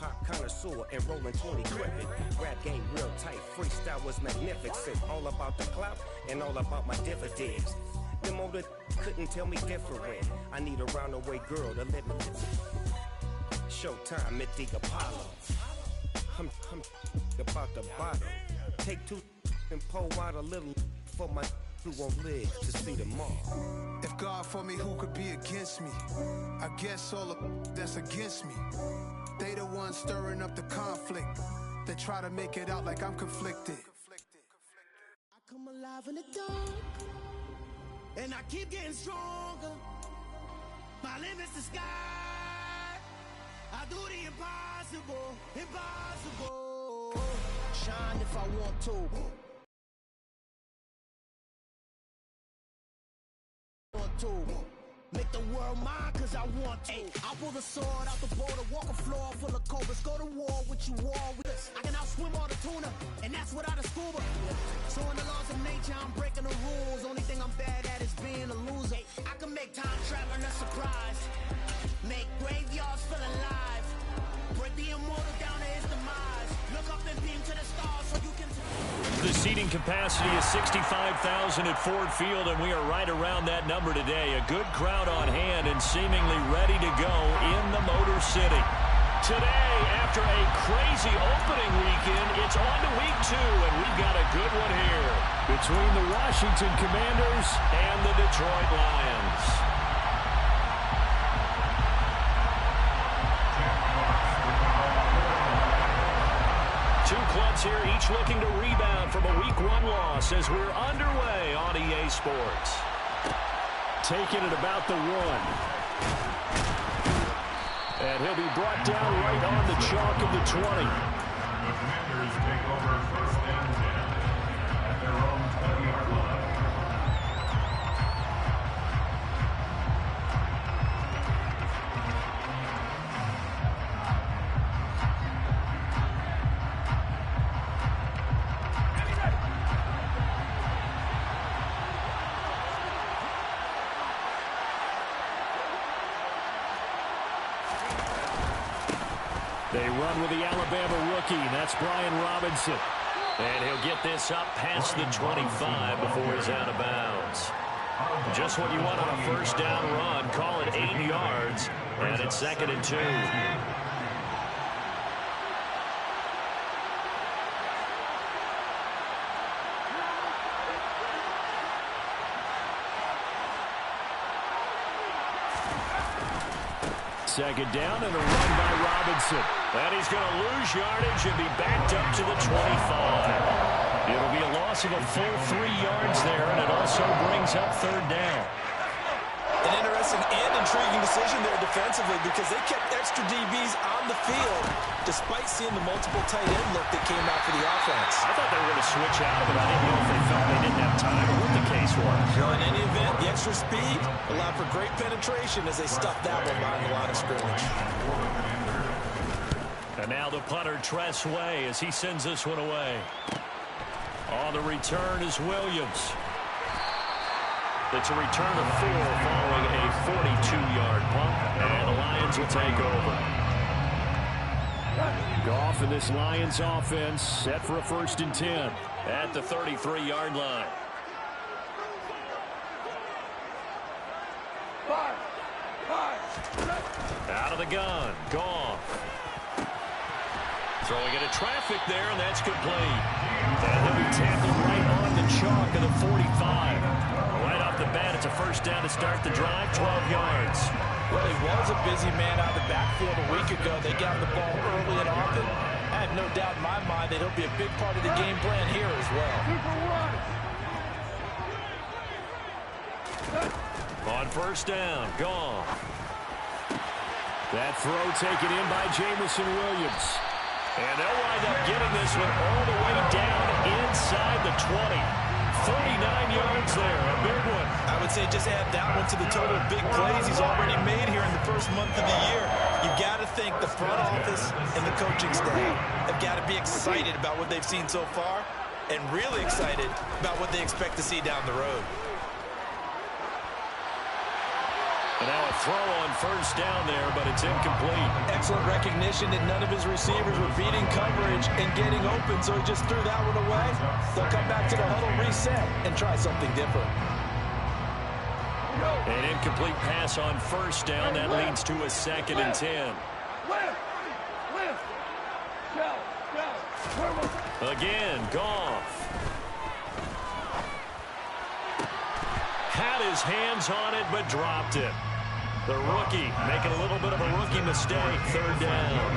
hip-hop connoisseur and rolling 20 cribbing. Rap game real tight, freestyle was magnificent. All about the clout and all about my dividends. Them older couldn't tell me different. I need a roundaway girl to let me Showtime at the Apollo. I'm about the bottom. Take two and pour out a little for my who won't live to see tomorrow. If God for me, who could be against me? I guess all the that's against me. They the ones stirring up the conflict. They try to make it out like I'm conflicted. I come alive in the dark, and I keep getting stronger. My limit's the sky. I do the impossible, impossible. Shine if I want to. Make the world mine cause I want to. I pull the sword out the border, walk a floor full of cobras, go to war with you all with us. I can outswim all the tuna, and that's without a scuba. So in the laws of nature, I'm breaking the rules. Only thing I'm bad at is being a loser. I can make time traveling a surprise, make graveyards feel alive, break the immortal down to his demise. Look up and beam to the stars so you can. The seating capacity is 65,000 at Ford Field, and we are right around that number today. A good crowd on hand and seemingly ready to go in the Motor City. Today, after a crazy opening weekend, it's on to week 2, and we've got a good one here between the Washington Commanders and the Detroit Lions. Two clubs here, each looking to rebound from a Week 1 loss as we're underway on EA Sports. Taking it about the 1. And he'll be brought down right on the chalk of the 20. The Commanders take over first and 10 at their own 20-yard line. They run with the Alabama rookie. That's Brian Robinson. And he'll get this up past the 25 before he's out of bounds. Just what you want on a first down run. Call it 8 yards. And it's 2nd and 2. Second down and a run by Robinson. And he's going to lose yardage and be backed up to the 25. It'll be a loss of a full 3 yards there, and it also brings up 3rd down. An interesting and intriguing decision there defensively because they kept extra DBs on the field despite seeing the multiple tight end look that came out for the offense. I thought they were going to switch out, but I didn't know if they felt they didn't have time or what the case was. Well, in any event, the extra speed allowed for great penetration as they stuffed that one behind the line of scrimmage. And now the punter, Tress Way, as he sends this one away. On the return is Williams. It's a return of 4 following a 42-yard punt, and the Lions will take over. Goff and this Lions offense set for a 1st and 10 at the 33-yard line. Out of the gun, Goff. Throwing into traffic there, and that's complete. And he'll be tackled right on the chalk of the 45. Right off the bat, it's a first down to start the drive, 12 yards. Well, he was a busy man out of the backfield a week ago. They got him the ball early and often. I have no doubt in my mind that he'll be a big part of the game plan here as well. On first down, Goff. That throw taken in by Jamison Williams. And they'll wind up getting this one all the way down inside the 20. 39 yards there, a big one. I would say just add that one to the total of big plays he's already made here in the first month of the year. You've got to think the front office and the coaching staff have got to be excited about what they've seen so far and really excited about what they expect to see down the road. And now a throw on first down there, but it's incomplete. Excellent recognition that none of his receivers were beating coverage and getting open, so he just threw that one away. They'll come back to the huddle, reset, and try something different. An incomplete pass on first down. That leads to a 2nd and 10. Again, Goff. Had his hands on it, but dropped it. The rookie making a little bit of a rookie mistake. 3rd down.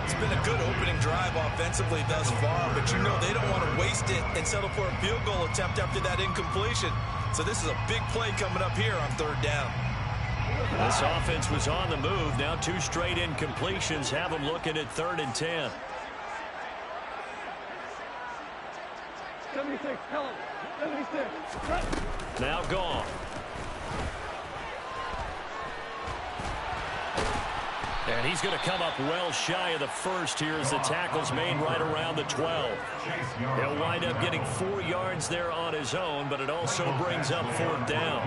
It's been a good opening drive offensively thus far, but you know they don't want to waste it and settle for a field goal attempt after that incompletion. So this is a big play coming up here on 3rd down. This offense was on the move. Now 2 straight incompletions have them looking at 3rd and 10. 76, tell him. 76. Now Goff. And he's going to come up well shy of the first here as the tackle's made right around the 12. He'll wind up getting 4 yards there on his own, but it also brings up 4th down.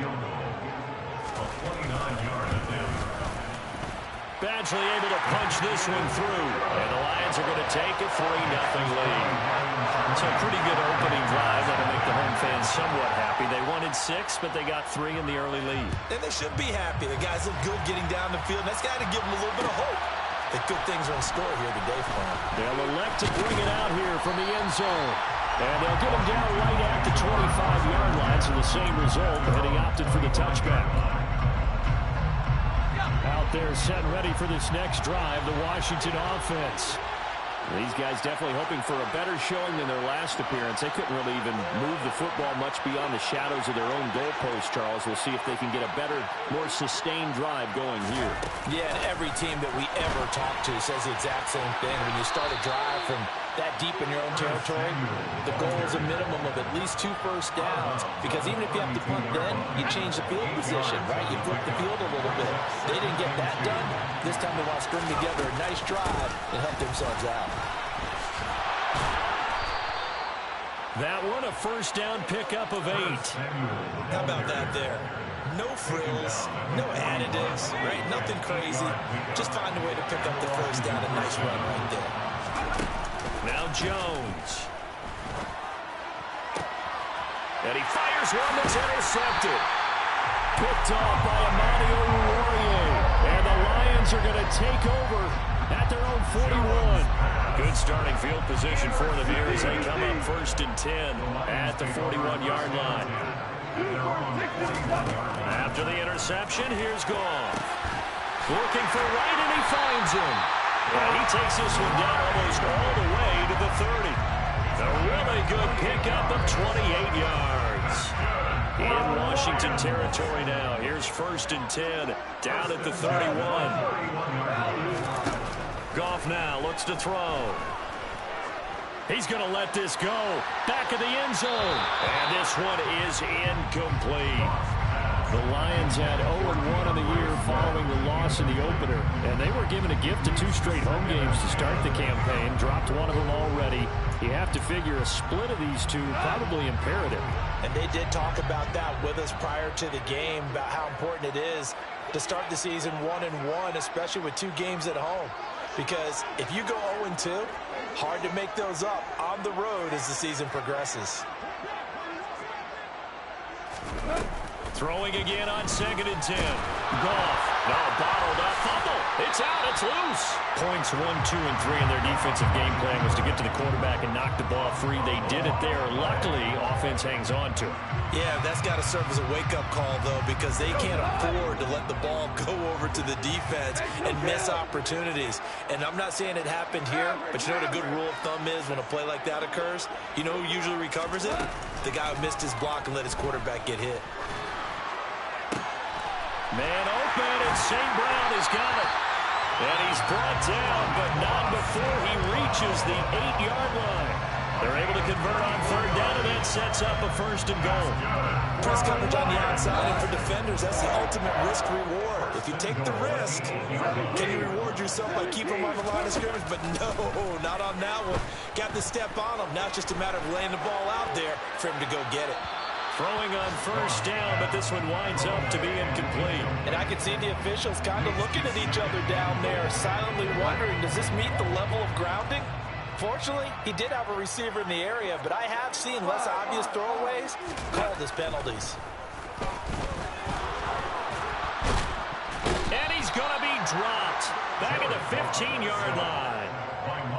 Badgley able to punch this one through, and the Lions are going to take a 3-0 lead. It's a pretty good opening drive that'll make the home fans somewhat happy. They wanted 6, but they got 3 in the early lead. And they should be happy. The guys look good getting down the field. That's got to give them a little bit of hope that good things are in store here today for them. They'll elect to bring it out here from the end zone. And they'll get him down right at the 25-yard line, so the same result, and he opted for the touchback. Out there set ready for this next drive, the Washington offense. These guys definitely hoping for a better showing than their last appearance. They couldn't really even move the football much beyond the shadows of their own goalpost, Charles. We'll see if they can get a better, more sustained drive going here. Yeah, and every team that we ever talk to says the exact same thing. When you start a drive from that deep in your own territory, the goal is a minimum of at least 2 first downs, because even if you have to punt then, you change the field position, right? You flip the field a little bit. They didn't get that done. This time they want to string together a nice drive and help themselves out. That one, a first down pickup of 8. How about that there? No frills, no additives, right? Nothing crazy. Just find a way to pick up the first down. A nice run right there. Now Jones. And he fires one that's intercepted. Picked off by Amani Oruwariye. And the Lions are going to take over at their own 41. Good starting field position for them here as they come up 1st and 10 at the 41-yard line. After the interception, here's Goff. Looking for Wright, and he finds him. And he takes this one down almost all the way to the 30. A really good pickup of 28 yards. In Washington territory now. Here's 1st and 10 down at the 31. Goff now looks to throw. He's going to let this go. Back of the end zone. And this one is incomplete. The Lions had 0-1 on the year following the loss in the opener. And they were given a gift of 2 straight home games to start the campaign. Dropped one of them already. You have to figure a split of these 2 probably imperative. And they did talk about that with us prior to the game, about how important it is to start the season 1-1, especially with 2 games at home. Because if you go 0-2, hard to make those up on the road as the season progresses. Throwing again on 2nd and 10. Goff. Now bottled up. Fumble. It's out. It's loose. Points 1, 2, and 3 in their defensive game plan was to get to the quarterback and knock the ball free. They did it there. Luckily, offense hangs on to it. Yeah, that's got to serve as a wake-up call, though, because they can't afford to let the ball go over to the defense and miss opportunities. And I'm not saying it happened here, but you know what a good rule of thumb is when a play like that occurs? You know who usually recovers it? The guy who missed his block and let his quarterback get hit. Man open, and St. Brown has got it. And he's brought down, but not before he reaches the 8-yard line. They're able to convert on 3rd down, and that sets up a 1st and goal. Press coverage on the outside, and for defenders, that's the ultimate risk-reward. If you take the risk, can you reward yourself by keeping them on the line of scrimmage? But no, not on that one. Got to step on them. Now it's just a matter of laying the ball out there for him to go get it. Throwing on first down, but this one winds up to be incomplete. And I can see the officials kind of looking at each other down there, silently wondering, does this meet the level of grounding? Fortunately, he did have a receiver in the area, but I have seen less obvious throwaways called as penalties. And he's going to be dropped back at the 15-yard line.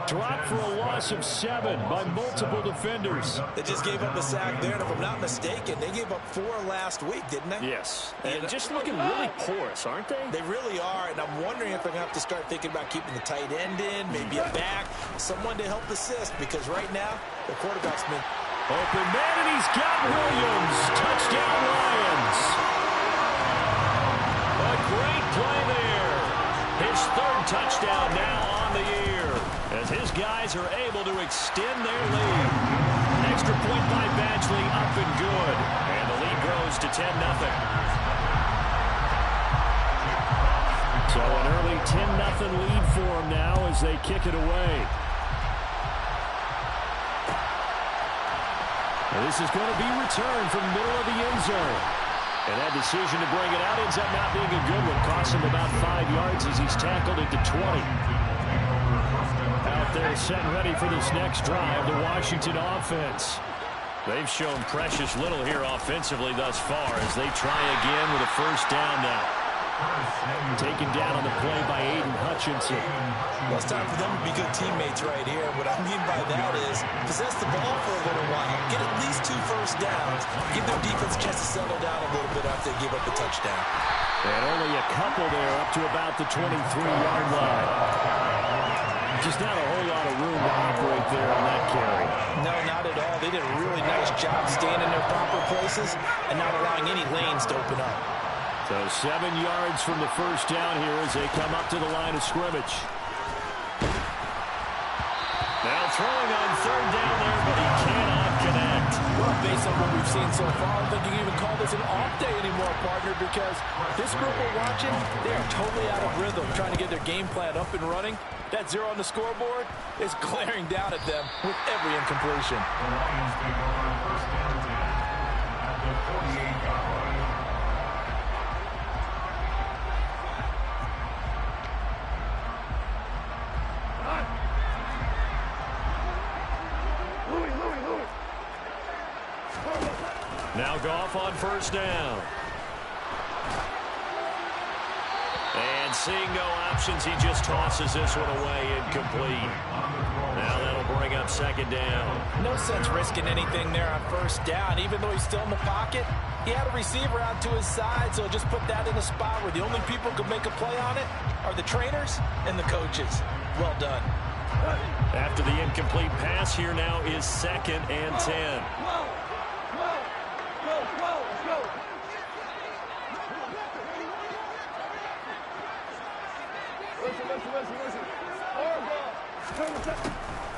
Dropped for a loss of 7 by multiple defenders. They just gave up a sack there, and if I'm not mistaken, they gave up 4 last week, didn't they? Yes, and just looking really porous, aren't they? They really are, and I'm wondering if they're going to have to start thinking about keeping the tight end in, maybe a back, someone to help assist, because right now, the quarterback's been open man, and he's got Williams. Touchdown, Lions. A great play there. His 3rd touchdown now on the year, as his guys are able to extend their lead. Extra point by Badgley, up and good. And the lead grows to 10-0. So an early 10-0 lead for them now as they kick it away. And this is going to be returned from the middle of the end zone. And that decision to bring it out ends up not being a good one. Costs him about 5 yards as he's tackled into 20. Out there set and ready for this next drive, the Washington offense. They've shown precious little here offensively thus far as they try again with a first down now. Taken down on the play by Aiden Hutchinson. Well, it's time for them to be good teammates right here. What I mean by that is possess the ball for a little while. Get at least 2 first downs. Give their defense a chance to settle down a little bit after they give up a touchdown. And only a couple there up to about the 23-yard line. Just not a whole lot of room to operate there on that carry. No, not at all. They did a really nice job staying in their proper places and not allowing any lanes to open up. So 7 yards from the first down here as they come up to the line of scrimmage. Now throwing on 3rd down there, but he cannot connect. Well, based on what we've seen so far, I don't think you can even call this an off day anymore, partner, because this group we're watching, they are totally out of rhythm, trying to get their game plan up and running. That 0 on the scoreboard is glaring down at them with every incompletion. The Lions take over first and 10 at the 48-yard line. Now Goff on first down. And seeing no options, he just tosses this one away, incomplete. Now that'll bring up 2nd down. No sense risking anything there on first down. Even though he's still in the pocket, he had a receiver out to his side, so just put that in a spot where the only people who can make a play on it are the trainers and the coaches. Well done. After the incomplete pass, here now is 2nd and 10.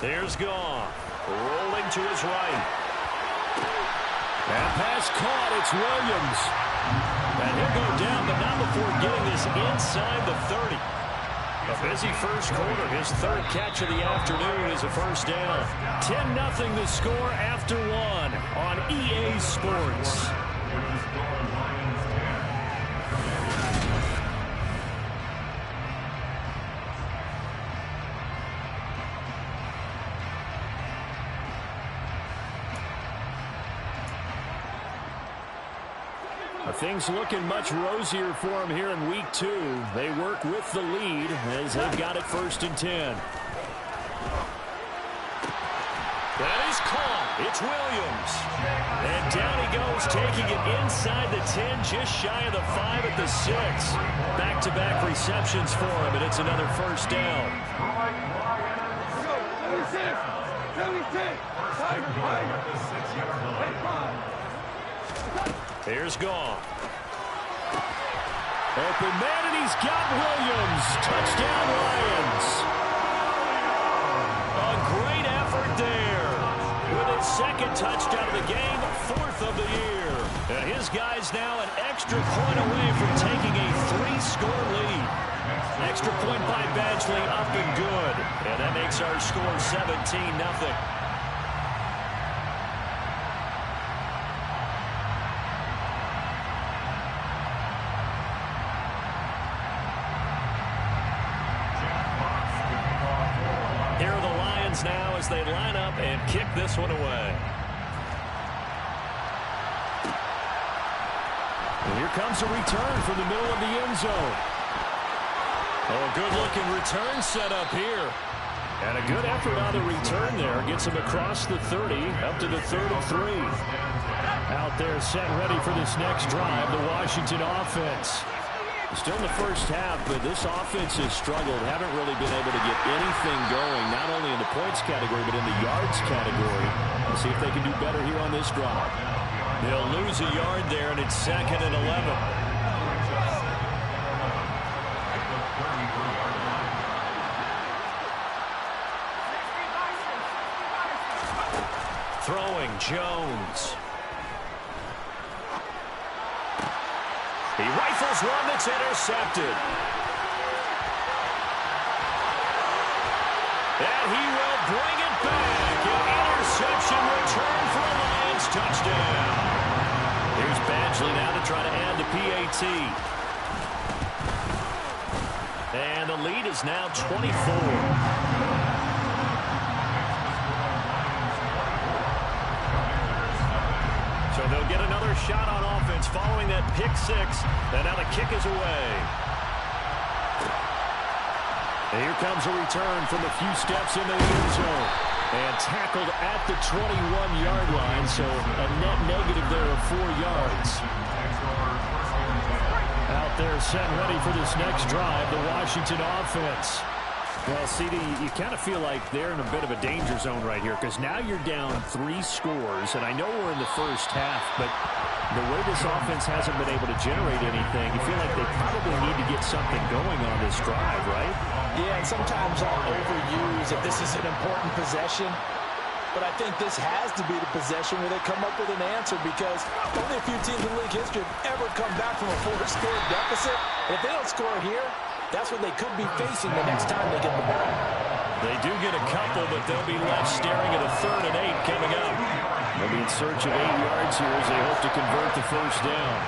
Here's Goff, rolling to his right. And pass caught, it's Williams. And he'll go down, but not before getting this inside the 30. A busy first quarter. His 3rd catch of the afternoon is a first down. 10-0 the score after 1 on EA Sports. Things looking much rosier for them here in week 2. They work with the lead as they've got it 1st and 10. That is caught. It's Williams. And down he goes, taking it inside the 10, just shy of the 5 at the 6. Back-to-back receptions for him, and it's another first down. 76. Here's Goff. Open man, and he's got Williams. Touchdown, Lions. A great effort there. With his 2nd touchdown of the game, 4th of the year. And his guys now an extra point away from taking a 3-score lead. Extra point by Badgley, up and good. And that makes our score 17-0. Lions now as they line up and kick this one away. And here comes a return from the middle of the end zone. Oh, a good-looking return set up here. And a good effort on the return there. Gets him across the 30, up to the 33. Out there set ready for this next drive, the Washington offense. Still in the first half, but this offense has struggled. Haven't really been able to get anything going, not only in the points category, but in the yards category. Let's see if they can do better here on this drive. They'll lose a yard there, and it's 2nd and 11. Throwing Jones. He rifles one that's intercepted. And he will bring it back. An interception return for a Lions touchdown. Here's Badgley now to try to add the PAT. And the lead is now 24. So they'll get another shot on offense following that pick six. And now the kick is away. And here comes a return from a few steps into the end zone. And tackled at the 21-yard line. So a net negative there of 4 yards. Out there set ready for this next drive, the Washington offense. Well, CD, you kind of feel like they're in a bit of a danger zone right here because now you're down 3 scores, and I know we're in the first half, but the way this offense hasn't been able to generate anything, you feel like they probably need to get something going on this drive, right? Yeah, and sometimes I'll overuse if this is an important possession, but I think this has to be the possession where they come up with an answer because only a few teams in league history have ever come back from a 4-score deficit. And if they don't score here, that's what they could be facing the next time they get the ball. They do get a couple, but they'll be left staring at a 3rd and 8 coming up. They'll be in search of 8 yards here as they hope to convert the first down.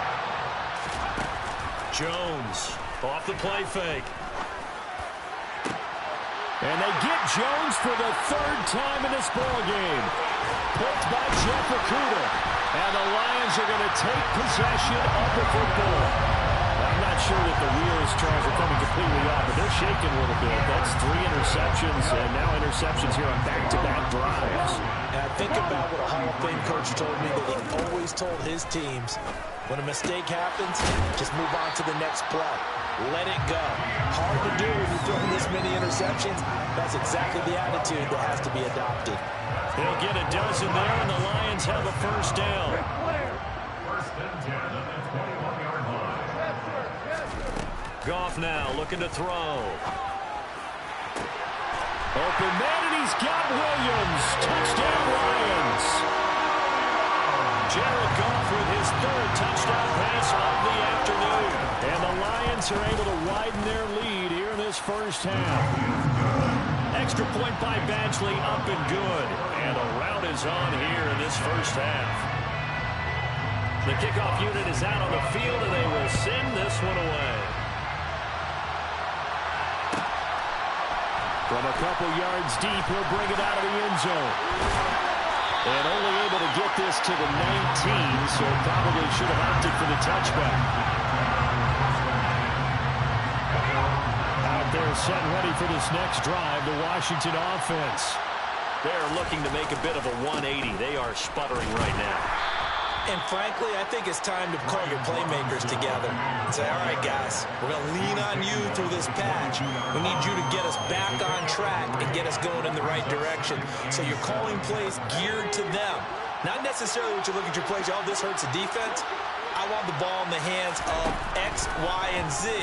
Jones off the play fake. And they get Jones for the 3rd time in this ballgame. Picked by Jeff Okudah. And the Lions are going to take possession of the football. I'm not sure that the wheels, Charles, are coming completely off, but they're shaking a little bit. That's 3 interceptions, and now interceptions here on back-to-back drives. Now think about what a Hall of Fame coach told me that he always told his teams, when a mistake happens, just move on to the next play. Let it go. Hard to do when you're throwing this many interceptions. That's exactly the attitude that has to be adopted. They'll get a dozen there, and the Lions have a first down. First and 10 at the 21-yard line. Goff now looking to throw. Open man, and he's got Williams. Touchdown, Lions. Jared Goff with his 3rd touchdown pass of the afternoon. And the Lions are able to widen their lead here in this first half. Extra point by Badgley, up and good. And a rout is on here in this first half. The kickoff unit is out on the field, and they will send this one away. From a couple yards deep, he'll bring it out of the end zone. And only able to get this to the 19, so probably should have opted for the touchback. Out there set ready for this next drive, the Washington offense. They're looking to make a bit of a 180. They are sputtering right now. And frankly, I think it's time to call your playmakers together and say, all right, guys, we're going to lean on you through this patch. We need you to get us back on track and get us going in the right direction. So you're calling plays geared to them. Not necessarily what you look at your plays, oh, this hurts the defense. I want the ball in the hands of X, Y, and Z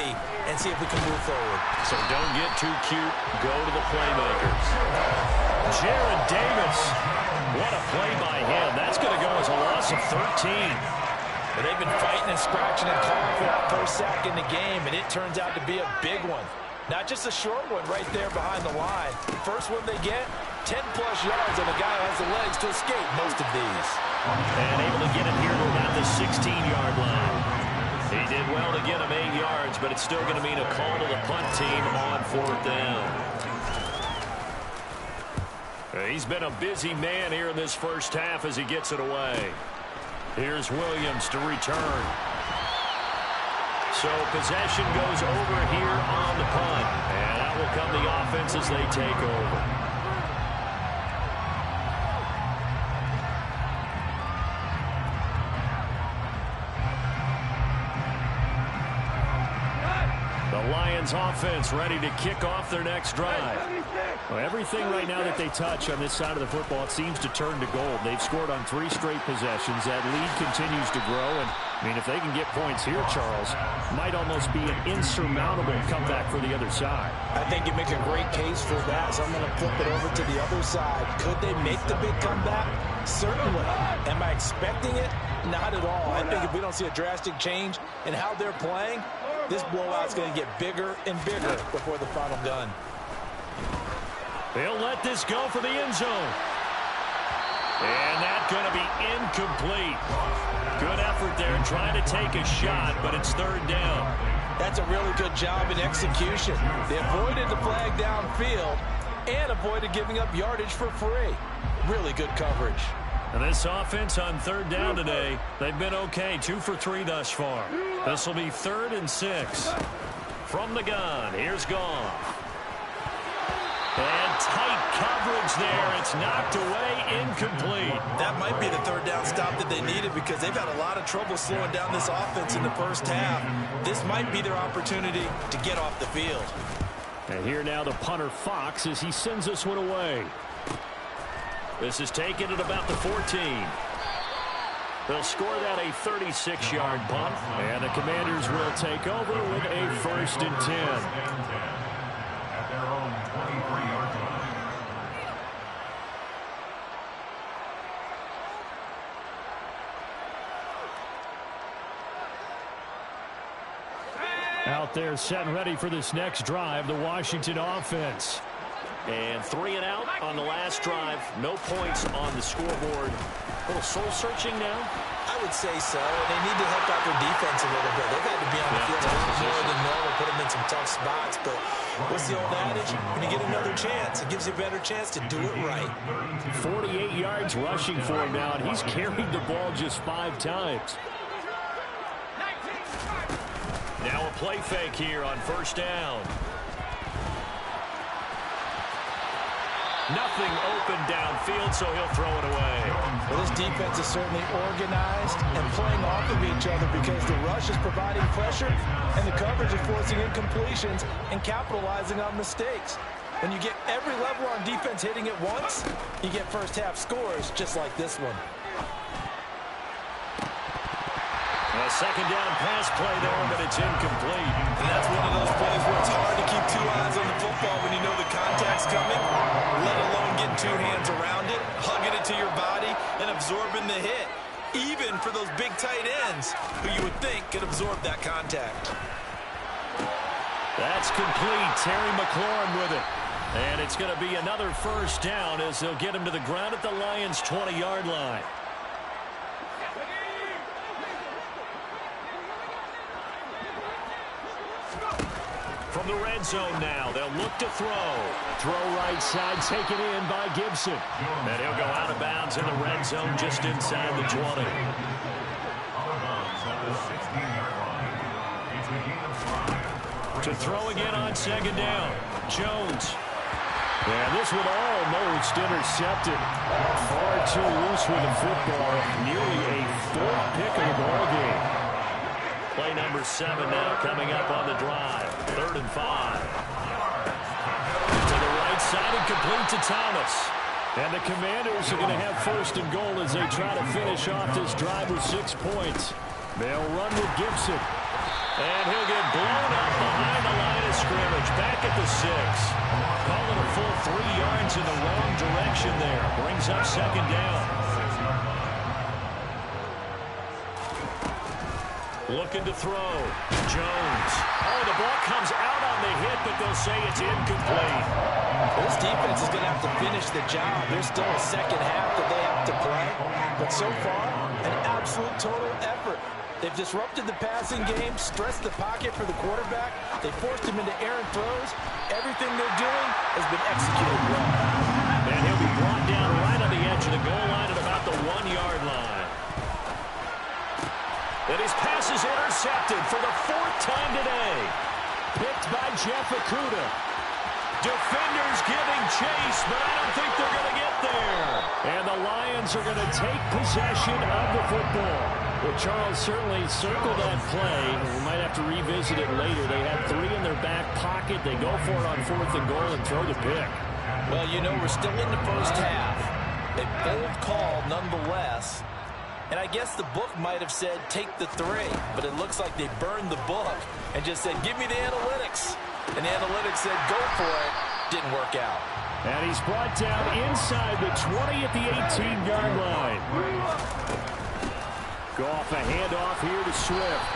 and see if we can move forward. So don't get too cute. Go to the playmakers. Jared Davis. What a play by him. That's going to go as a loss of 13. But they've been fighting and scratching and clawing for that first sack in the game, and it turns out to be a big one. Not just a short one right there behind the line. First one they get, 10-plus yards, and the guy has the legs to escape most of these. And able to get him here to about the 16-yard line. He did well to get him 8 yards, but it's still going to mean a call to the punt team on 4th down. He's been a busy man here in this first half as he gets it away. Here's Williams to return. So possession goes over here on the punt. And out will come the offense as they take over. Lions offense ready to kick off their next drive. Well, everything right now that they touch on this side of the football, it seems to turn to gold. They've scored on 3 straight possessions. That lead continues to grow. And, I mean, if they can get points here, Charles, might almost be an insurmountable comeback for the other side. I think you make a great case for that, so I'm going to flip it over to the other side. Could they make the big comeback? Certainly. Am I expecting it? Not at all. I think if we don't see a drastic change in how they're playing, this blowout's going to get bigger and bigger before the final gun. They'll let this go for the end zone. And that's going to be incomplete. Good effort there trying to take a shot, but it's 3rd down. That's a really good job in execution. They avoided the flag downfield and avoided giving up yardage for free. Really good coverage. And this offense on 3rd down today, they've been okay. 2 for 3 thus far. This will be 3rd and 6. From the gun, here's Goff. And tight coverage there. It's knocked away, incomplete. That might be the 3rd down stop that they needed because they've had a lot of trouble slowing down this offense in the first half. This might be their opportunity to get off the field. And here now the punter Fox as he sends this one away. This is taken at about the 14. They'll score that a 36-yard punt. And the Commanders will take over with a 1st and 10. At their own 23-yard line. Out there set and ready for this next drive, the Washington offense. And 3 and out on the last drive. No points on the scoreboard. A little soul-searching now? I would say so. And they need to help out their defense a little bit. They've had to be on the field a lot more than normal, put them in some tough spots. But what's the old adage? When you get another chance, it gives you a better chance to do it right. 48 yards rushing for him now, and he's carried the ball just 5 times. Now a play fake here on 1st down. Nothing open downfield, so he'll throw it away. Well, this defense is certainly organized and playing off of each other because the rush is providing pressure and the coverage is forcing incompletions and capitalizing on mistakes. When you get every level on defense hitting it once, you get first half scores just like this one. A 2nd down pass play there, but it's incomplete. And that's one of those plays where it's hard to keep 2 eyes on the football when you know the contact's coming, let alone getting 2 hands around it, hugging it to your body, and absorbing the hit. Even for those big tight ends who you would think could absorb that contact. That's complete. Terry McLaurin with it. And it's going to be another 1st down as they'll get him to the ground at the Lions' 20-yard line. From the red zone now, they'll look to throw. Throw right side, taken in by Gibson. And he'll go out of bounds in the red zone just inside the 20. To throw again on 2nd down. Jones. And this one almost intercepted. Far too loose with the football. Nearly a 4th pick of the ball game. Play number 7 now coming up on the drive. 3rd and 5. To the right side and complete to Thomas. And the Commanders are going to have 1st and goal as they try to finish off this drive with 6 points. They'll run with Gibson. And he'll get blown up behind the line of scrimmage. Back at the 6. Call it a full 3 yards in the wrong direction there. Brings up 2nd down. Looking to throw. Jones. Oh, the ball comes out on the hit, but they'll say it's incomplete. This defense is going to have to finish the job. There's still a 2nd half that they have to play. But so far, an absolute total effort. They've disrupted the passing game, stressed the pocket for the quarterback. They forced him into errant throws. Everything they're doing has been executed well. And he'll be brought intercepted for the 4th time today. Picked by Jeff Okudah. Defenders giving chase, but I don't think they're going to get there. And the Lions are going to take possession of the football. Well, Charles, certainly circle that play. We might have to revisit it later. They had 3 in their back pocket. They go for it on 4th and goal and throw the pick. Well, you know, we're still in the first half. A bold call nonetheless. And I guess the book might have said take the 3, but it looks like they burned the book and just said, give me the analytics. And the analytics said, go for it. Didn't work out. And he's brought down inside the 20 at the 18-yard line. Goff, a handoff here to Swift.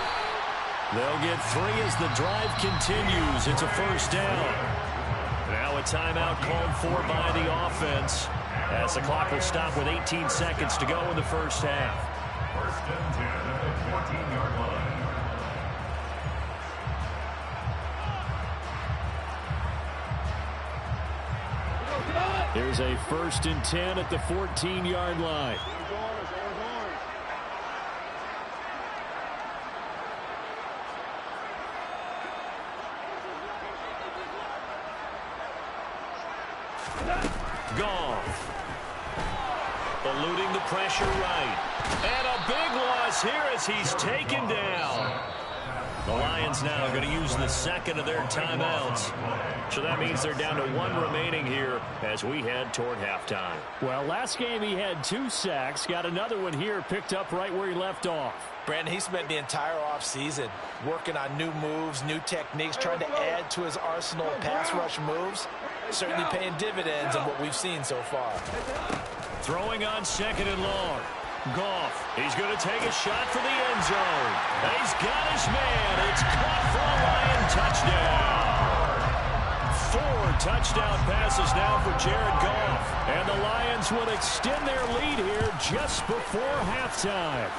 They'll get 3 as the drive continues. It's a first down. Now a timeout called for by the offense, as the clock will stop with 18 seconds to go in the first half. First and 10 at the 14-yard line. Here's a 1st and 10 at the 14-yard line. Goff. Eluding the pressure right. And a big loss here as he's taken down. The Lions now going to use the 2nd of their timeouts. So that means they're down to 1 remaining here as we head toward halftime. Well, last game he had 2 sacks. Got another one here picked up right where he left off. Brandon, he spent the entire offseason working on new moves, new techniques, trying to add to his arsenal of pass rush moves. Certainly paying dividends in what we've seen so far. Throwing on 2nd and long. Goff, he's going to take a shot for the end zone. And he's got his man. It's caught for a Lion touchdown. 4 touchdown passes now for Jared Goff. And the Lions will extend their lead here just before halftime.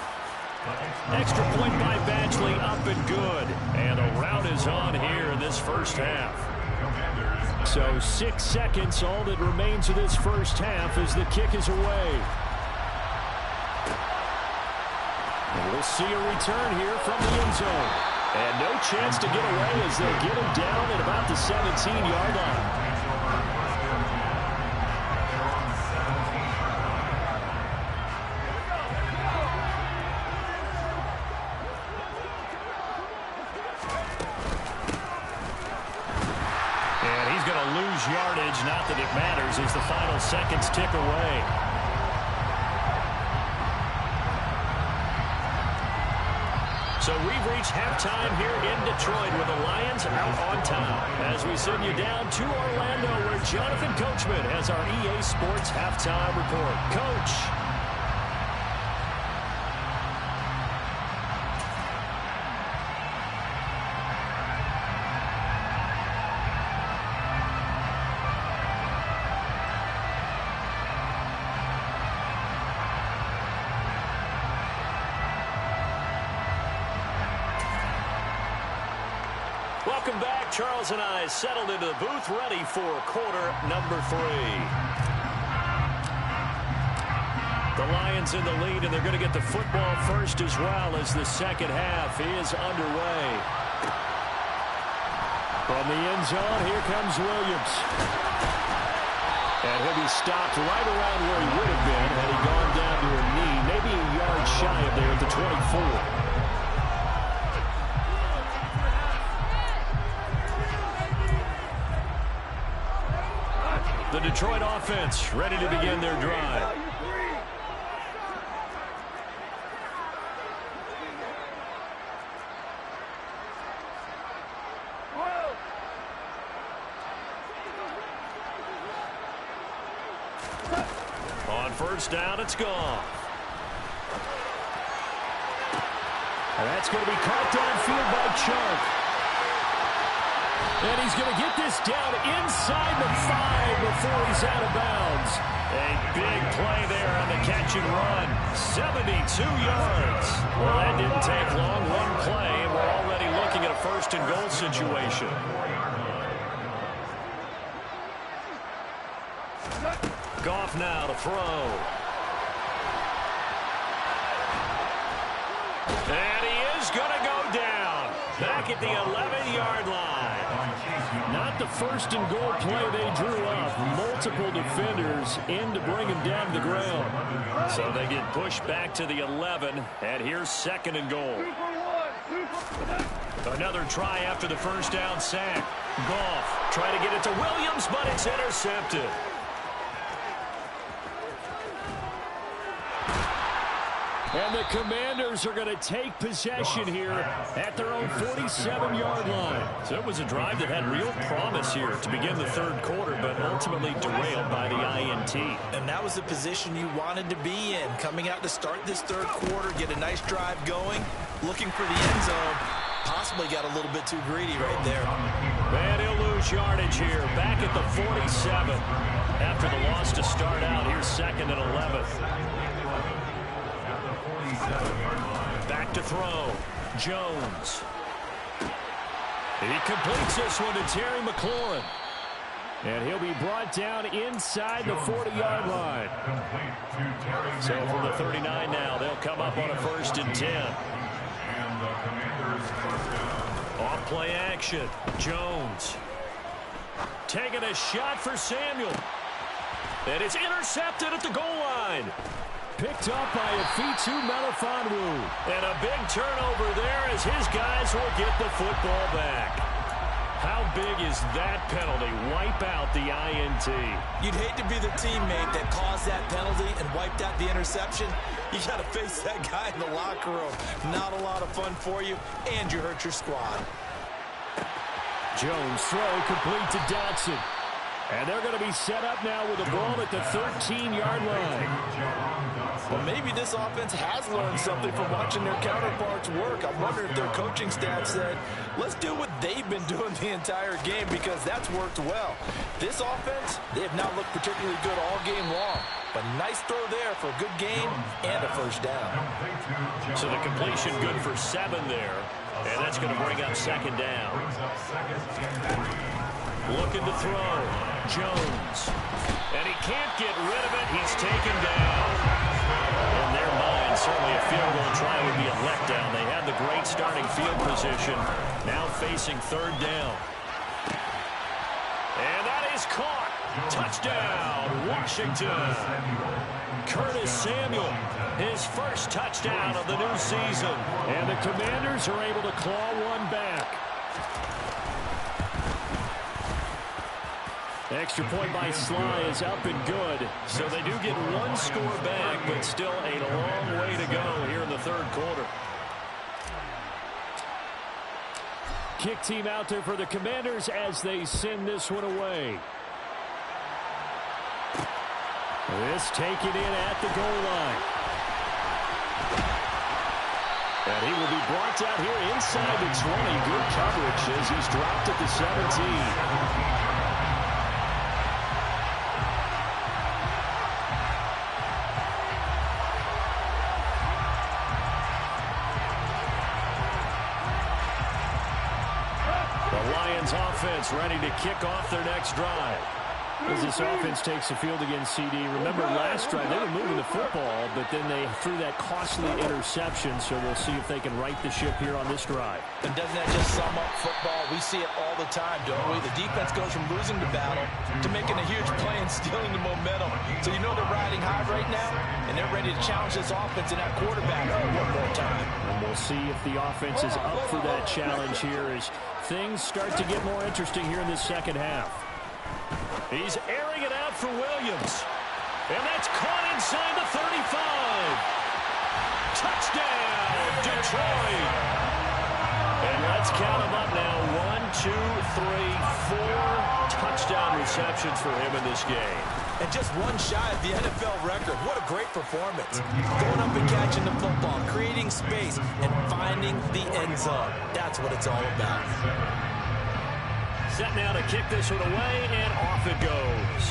Extra point by Badgley, up and good. And a rout is on here in this first half. So 6 seconds, all that remains of this first half as the kick is away. And we'll see a return here from the end zone. And no chance to get away as they'll get him down at about the 17-yard line. Yardage, not that it matters, as the final seconds tick away. So we've reached halftime here in Detroit with the Lions out on top. As we send you down to Orlando, where Jonathan Coachman has our EA Sports halftime report. Coach. Welcome back. Charles and I settled into the booth, ready for quarter number 3. The Lions in the lead, and they're going to get the football first as well as the second half is underway. From the end zone, here comes Williams. And he'll be stopped right around where he would have been had he gone down to a knee, maybe a yard shy of there at the 24. The Detroit offense ready to begin their drive. On first down, it's gone. And that's going to be caught downfield by Chubb. And he's going to get this down inside the 5 before he's out of bounds. A big play there on the catch and run. 72 yards. Well, that didn't take long. One play, and we're already looking at a first and goal situation. Goff now to throw. And he is going to go down. at the 11-yard line. Not the first and goal play they drew up. Multiple defenders in to bring him down to the ground. So they get pushed back to the 11, and here's second and goal. Another try after the first down sack. Goff trying to get it to Williams, but it's intercepted. And the Commanders are going to take possession here at their own 47-yard line. So it was a drive that had real promise here to begin the third quarter, but ultimately derailed by the INT. And that was the position you wanted to be in. Coming out to start this third quarter, get a nice drive going, looking for the end zone. Possibly got a little bit too greedy right there. And he'll lose yardage here, back at the 47. After the loss to start out, here's second and 11. Back to throw. Jones. He completes this one to Terry McLaurin. And he'll be brought down inside the 40-yard line. So from the 39 now, they'll come up on a 1st and 10. Off play action. Jones. Taking a shot for Samuel. And it's intercepted at the goal line. Picked up by Afitu Melifonwu. And a big turnover there as his guys will get the football back. How big is that penalty? Wipe out the INT. You'd hate to be the teammate that caused that penalty and wiped out the interception. You got to face that guy in the locker room. Not a lot of fun for you, and you hurt your squad. Jones throw complete to Dotson. And they're going to be set up now with the ball at the 13-yard line. Well, maybe this offense has learned something from watching their counterparts work. I wonder if their coaching staff said, let's do what they've been doing the entire game, because that's worked well. This offense, they have not looked particularly good all game long. But nice throw there for a good game and a first down. So the completion good for 7 there. And that's going to bring up second down. Looking to throw. Jones. And he can't get rid of it. He's taken down. In their mind, certainly a field goal try would be a letdown. They had the great starting field position. Now facing third down. And that is caught. Touchdown, Washington. Curtis Samuel, his first touchdown of the new season. And the Commanders are able to claw one back. Extra point by Sly is up and good. So they do get one score back, but still a long way to go here in the third quarter. Kick team out there for the Commanders as they send this one away. This taken in at the goal line. And he will be brought down here inside the 20. Good coverage as he's dropped at the 17. Offense ready to kick off their next drive. As this offense takes the field against CD, remember last drive they were moving the football, but then they threw that costly interception, so we'll see if they can right the ship here on this drive. And doesn't that just sum up football? We see it all the time, don't we? The defense goes from losing the battle to making a huge play and stealing the momentum. So you know they're riding high right now, and they're ready to challenge this offense and that quarterback one more time. And we'll see if the offense is up for that challenge here as things start to get more interesting here in this second half. He's airing it out for Williams. And that's caught inside the 35. Touchdown, Detroit. And let's count them up now. 1, 2, 3, 4 touchdown receptions for him in this game. And just one shy of the NFL record. What a great performance. Going up and catching the football, creating space, and finding the end zone. That's what it's all about. Set now to kick this one away, and off it goes.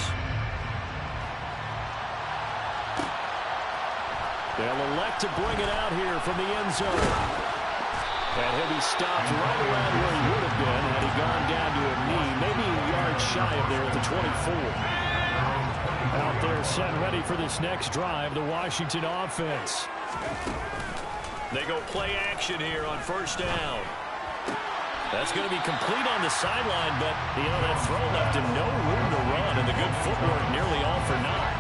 They'll elect to bring it out here from the end zone. And he'll be stopped right around where he would have been had he gone down to a knee, maybe a yard shy of there at the 24. Out there set ready for this next drive, the Washington offense. They go play action here on first down. That's going to be complete on the sideline, but, that throw left him no room to run, and the good footwork nearly all for naught.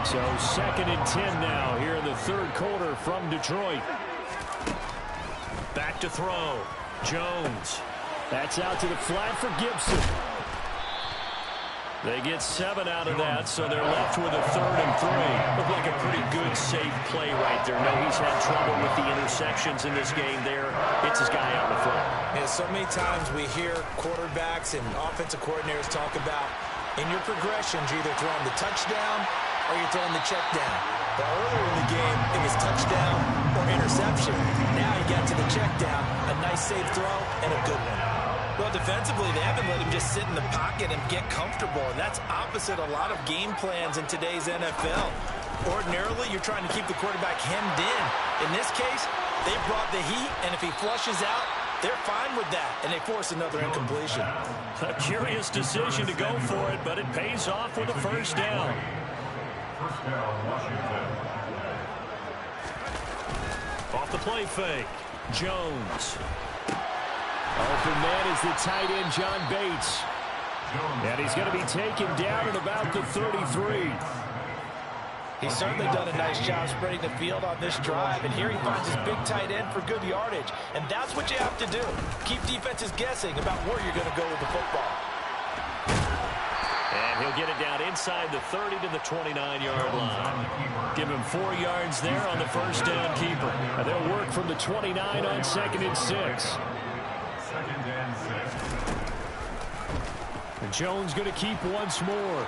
So 2nd and 10 now here in the third quarter from Detroit. Back to throw. Jones. That's out to the flat for Gibson. They get 7 out of that, so they're left with a 3rd and 3. Looked like a pretty good, safe play right there. No, he's had trouble with the interceptions in this game there. It's his guy out in the front. Yeah, so many times we hear quarterbacks and offensive coordinators talk about in your progressions, you're either throwing the touchdown or you're throwing the check down. But earlier in the game, it was touchdown or interception. Now you got to the check down, a nice safe throw, and a good one. Well, defensively, they haven't let him just sit in the pocket and get comfortable, and that's opposite a lot of game plans in today's NFL. Ordinarily, you're trying to keep the quarterback hemmed in. In this case, they brought the heat, and if he flushes out, they're fine with that, and they force another incompletion. A curious decision to go for it, but it pays off with a first down. First down, Washington. Off the play fake, Jones. Open man is the tight end, John Bates. And he's going to be taken down at about the 33. He's certainly done a nice job spreading the field on this drive, and here he finds his big tight end for good yardage. And that's what you have to do. Keep defenses guessing about where you're going to go with the football. And he'll get it down inside the 30 to the 29-yard line. Give him 4 yards there on the first down keeper. And they'll work from the 29 on 2nd and 6. And Jones going to keep once more.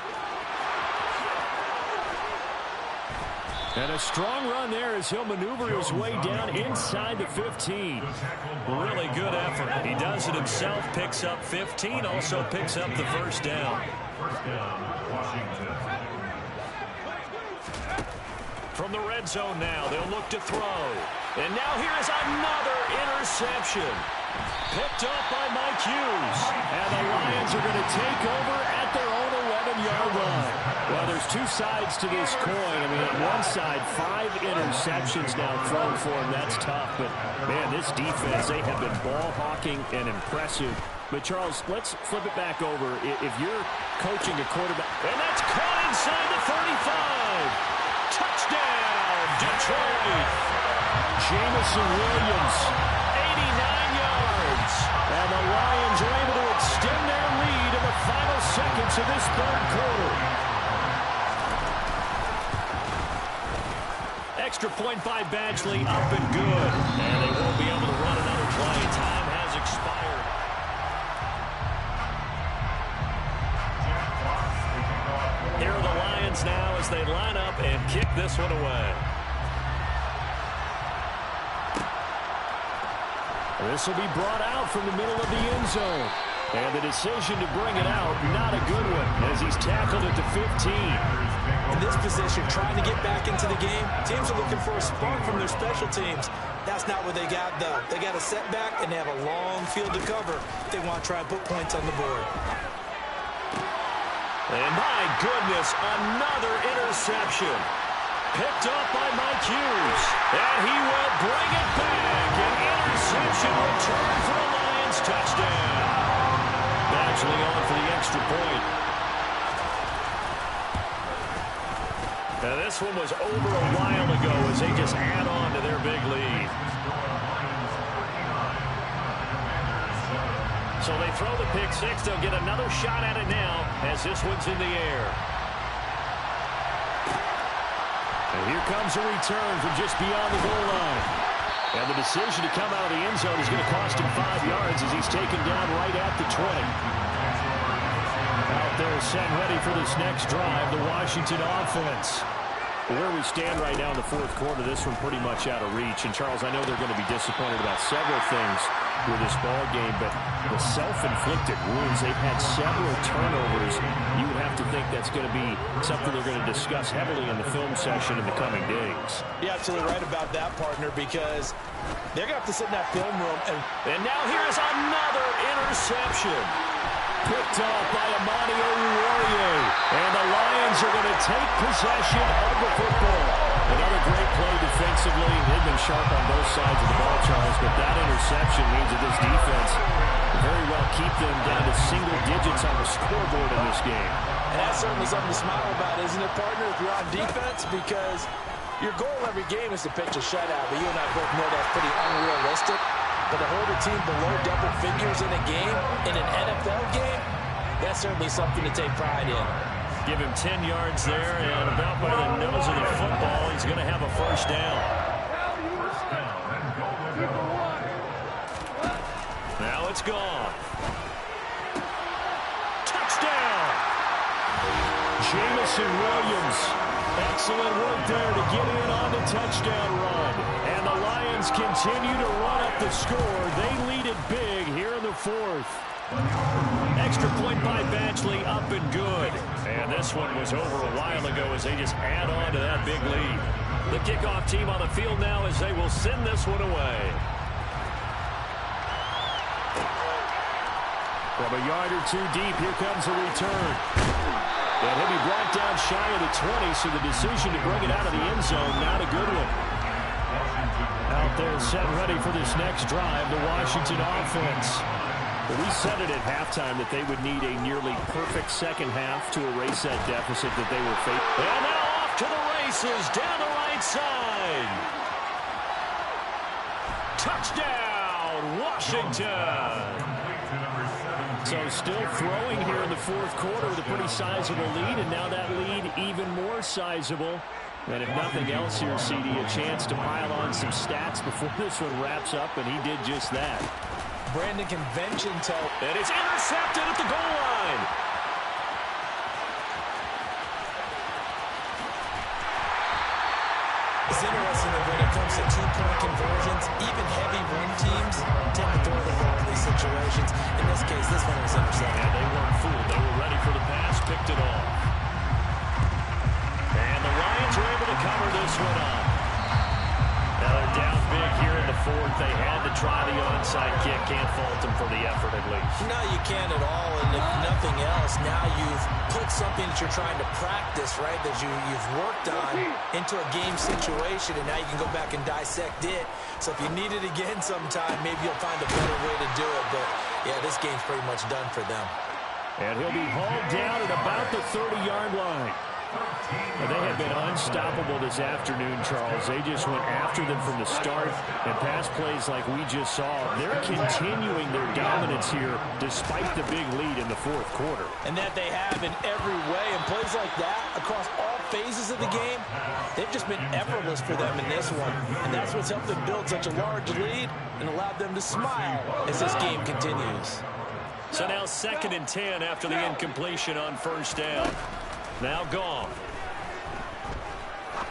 And a strong run there as he'll maneuver his way down inside the 15. Really good effort. He does it himself, picks up 15, also picks up the first down. First down, Washington. From the red zone now, they'll look to throw. And now here is another interception. Picked up by Mike Hughes. And the Lions are going to take over at their own 11-yard line. Well, there's 2 sides to this coin. I mean, on one side, 5 interceptions now thrown for him. That's tough. But, man, this defense, they have been ball hawking and impressive. But, Charles, let's flip it back over. If you're coaching a quarterback, and that's caught inside the 35. Touchdown, Detroit. Jamison Williams, 89 yards. And the Lions are able to extend their lead in the final seconds of this third quarter. Extra point by Badgley, up and good. And they won't be able to run another play. Time has expired. Here are the Lions now as they line up and kick this one away. This will be brought out from the middle of the end zone. And the decision to bring it out, not a good one, as he's tackled at the 15. In this position, trying to get back into the game, teams are looking for a spark from their special teams. That's not what they got, though. They got a setback, and they have a long field to cover if they want to try and put points on the board. And my goodness, another interception. Picked up by Mike Hughes. And he will bring it back. An interception return for a Lions touchdown. Badgley on for the extra point. Now this one was over a while ago as they just add on to their big lead. So they throw the pick six. They'll get another shot at it now as this one's in the air. And here comes a return from just beyond the goal line. And the decision to come out of the end zone is going to cost him 5 yards as he's taken down right at the 20. Out there set ready for this next drive, the Washington offense. Where we stand right now in the fourth quarter, this one pretty much out of reach. And, Charles, I know they're going to be disappointed about several things with this ball game, but the self-inflicted wounds, they've had several turnovers. You would have to think that's going to be something they're going to discuss heavily in the film session in the coming days. You're absolutely right about that, partner, because they're going to have to sit in that film room. And now here's another interception. Picked off by Amani Oruwariye. And the Lions are going to take possession of the football. Another great play defensively. They've been sharp on both sides of the ball, Charles, but that interception means that this defense will very well keep them down to single digits on the scoreboard in this game. And that's certainly something to smile about, isn't it, partner, if you're on defense? Because your goal every game is to pitch a shutout, but you and I both know that's pretty unrealistic. But to hold a team below double figures in a game, in an NFL game, that's certainly something to take pride in. Give him 10 yards there, and about by the nose of the football, he's going to have a first down. Now it's gone. Touchdown! Jamison Williams. Excellent work there to get in on the touchdown run. And the Lions continue to run up the score. They lead it big here in the fourth. Extra point by Batchley, up and good. And this one was over a while ago as they just add on to that big lead. The kickoff team on the field now as they will send this one away. From a yard or two deep, here comes a return. And he'll be brought down shy of the 20, so the decision to bring it out of the end zone, not a good one. Out there set ready for this next drive, the Washington offense. Well, we said it at halftime that they would need a nearly perfect second half to erase that deficit that they were facing. And now off to the races down the right side. Touchdown, Washington. So still throwing here in the fourth quarter with a pretty sizable lead, and now that lead even more sizable. And if nothing else here, CD, a chance to pile on some stats before this one wraps up, and he did just that. Brandon, convention tells. And it's intercepted at the goal line. It's interesting that when it comes to two-point conversions, even heavy run teams tend to throw the ball in these situations. In this case, this one was intercepted. And they weren't fooled. They were ready for the pass, picked it off. And the Lions were able to cover this one up. Now they're down big here in the fourth. They had to try the onside kick. Can't fault them for the effort at least. No, you can't at all. And if nothing else, now you've put something that you're trying to practice, right, that you've worked on into a game situation, and now you can go back and dissect it. So if you need it again sometime, maybe you'll find a better way to do it. But, yeah, this game's pretty much done for them. And he'll be hauled down at about the 30-yard line. Well, they have been unstoppable this afternoon, Charles. They just went after them from the start, and pass plays like we just saw. They're continuing their dominance here despite the big lead in the fourth quarter. And that they have in every way. And plays like that across all phases of the game, they've just been effortless for them in this one. And that's what's helped them build such a large lead and allowed them to smile as this game continues. So now 2nd and 10 after the incompletion on first down. Now gone.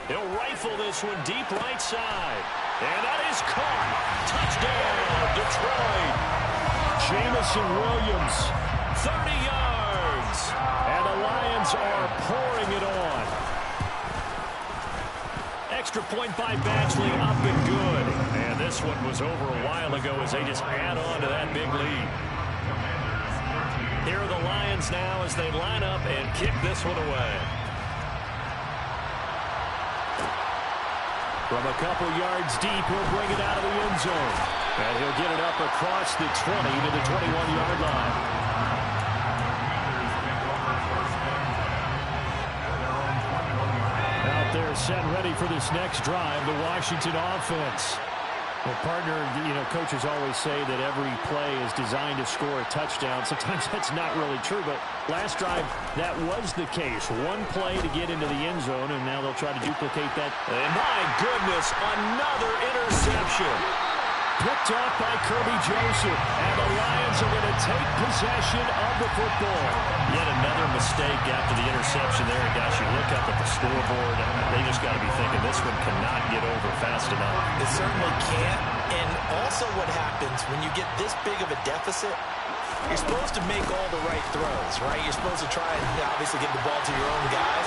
He'll rifle this one deep right side. And that is caught. Touchdown, Detroit. Jamison Williams, 30 yards. And the Lions are pouring it on. Extra point by Batchley, up and good. And this one was over a while ago as they just add on to that big lead. Here are the Lions now as they line up and kick this one away. From a couple yards deep, he'll bring it out of the end zone. And he'll get it up across the 20 to the 21-yard line. Out there set ready for this next drive, the Washington offense. Well, partner, coaches always say that every play is designed to score a touchdown. Sometimes that's not really true, but last drive, that was the case. One play to get into the end zone, and now they'll try to duplicate that. And my goodness, another interception. Picked off by Kirby Joseph, and the Lions are going to take possession of the football. Yet another mistake after the interception there. And gosh, you look up at the scoreboard, they just got to be thinking this one cannot get over fast enough. It certainly can't. And also what happens when you get this big of a deficit, you're supposed to make all the right throws, right? You're supposed to try and obviously get the ball to your own guys.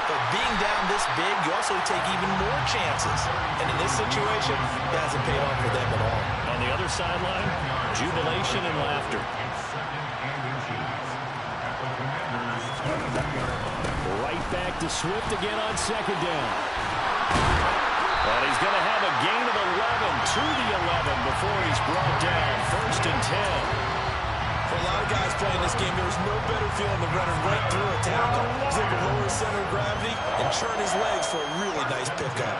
But being down this big, you also take even more chances. And in this situation, it hasn't paid off for them at all. On the other sideline, jubilation and laughter. Right back to Swift again on second down. And he's going to have a gain of 11 to the 11 before he's brought down. 1st and 10. For a lot of guys playing this game, there's no better feeling than running right through a tackle. He's able to lower his center of gravity and churn his legs for a really nice pickup.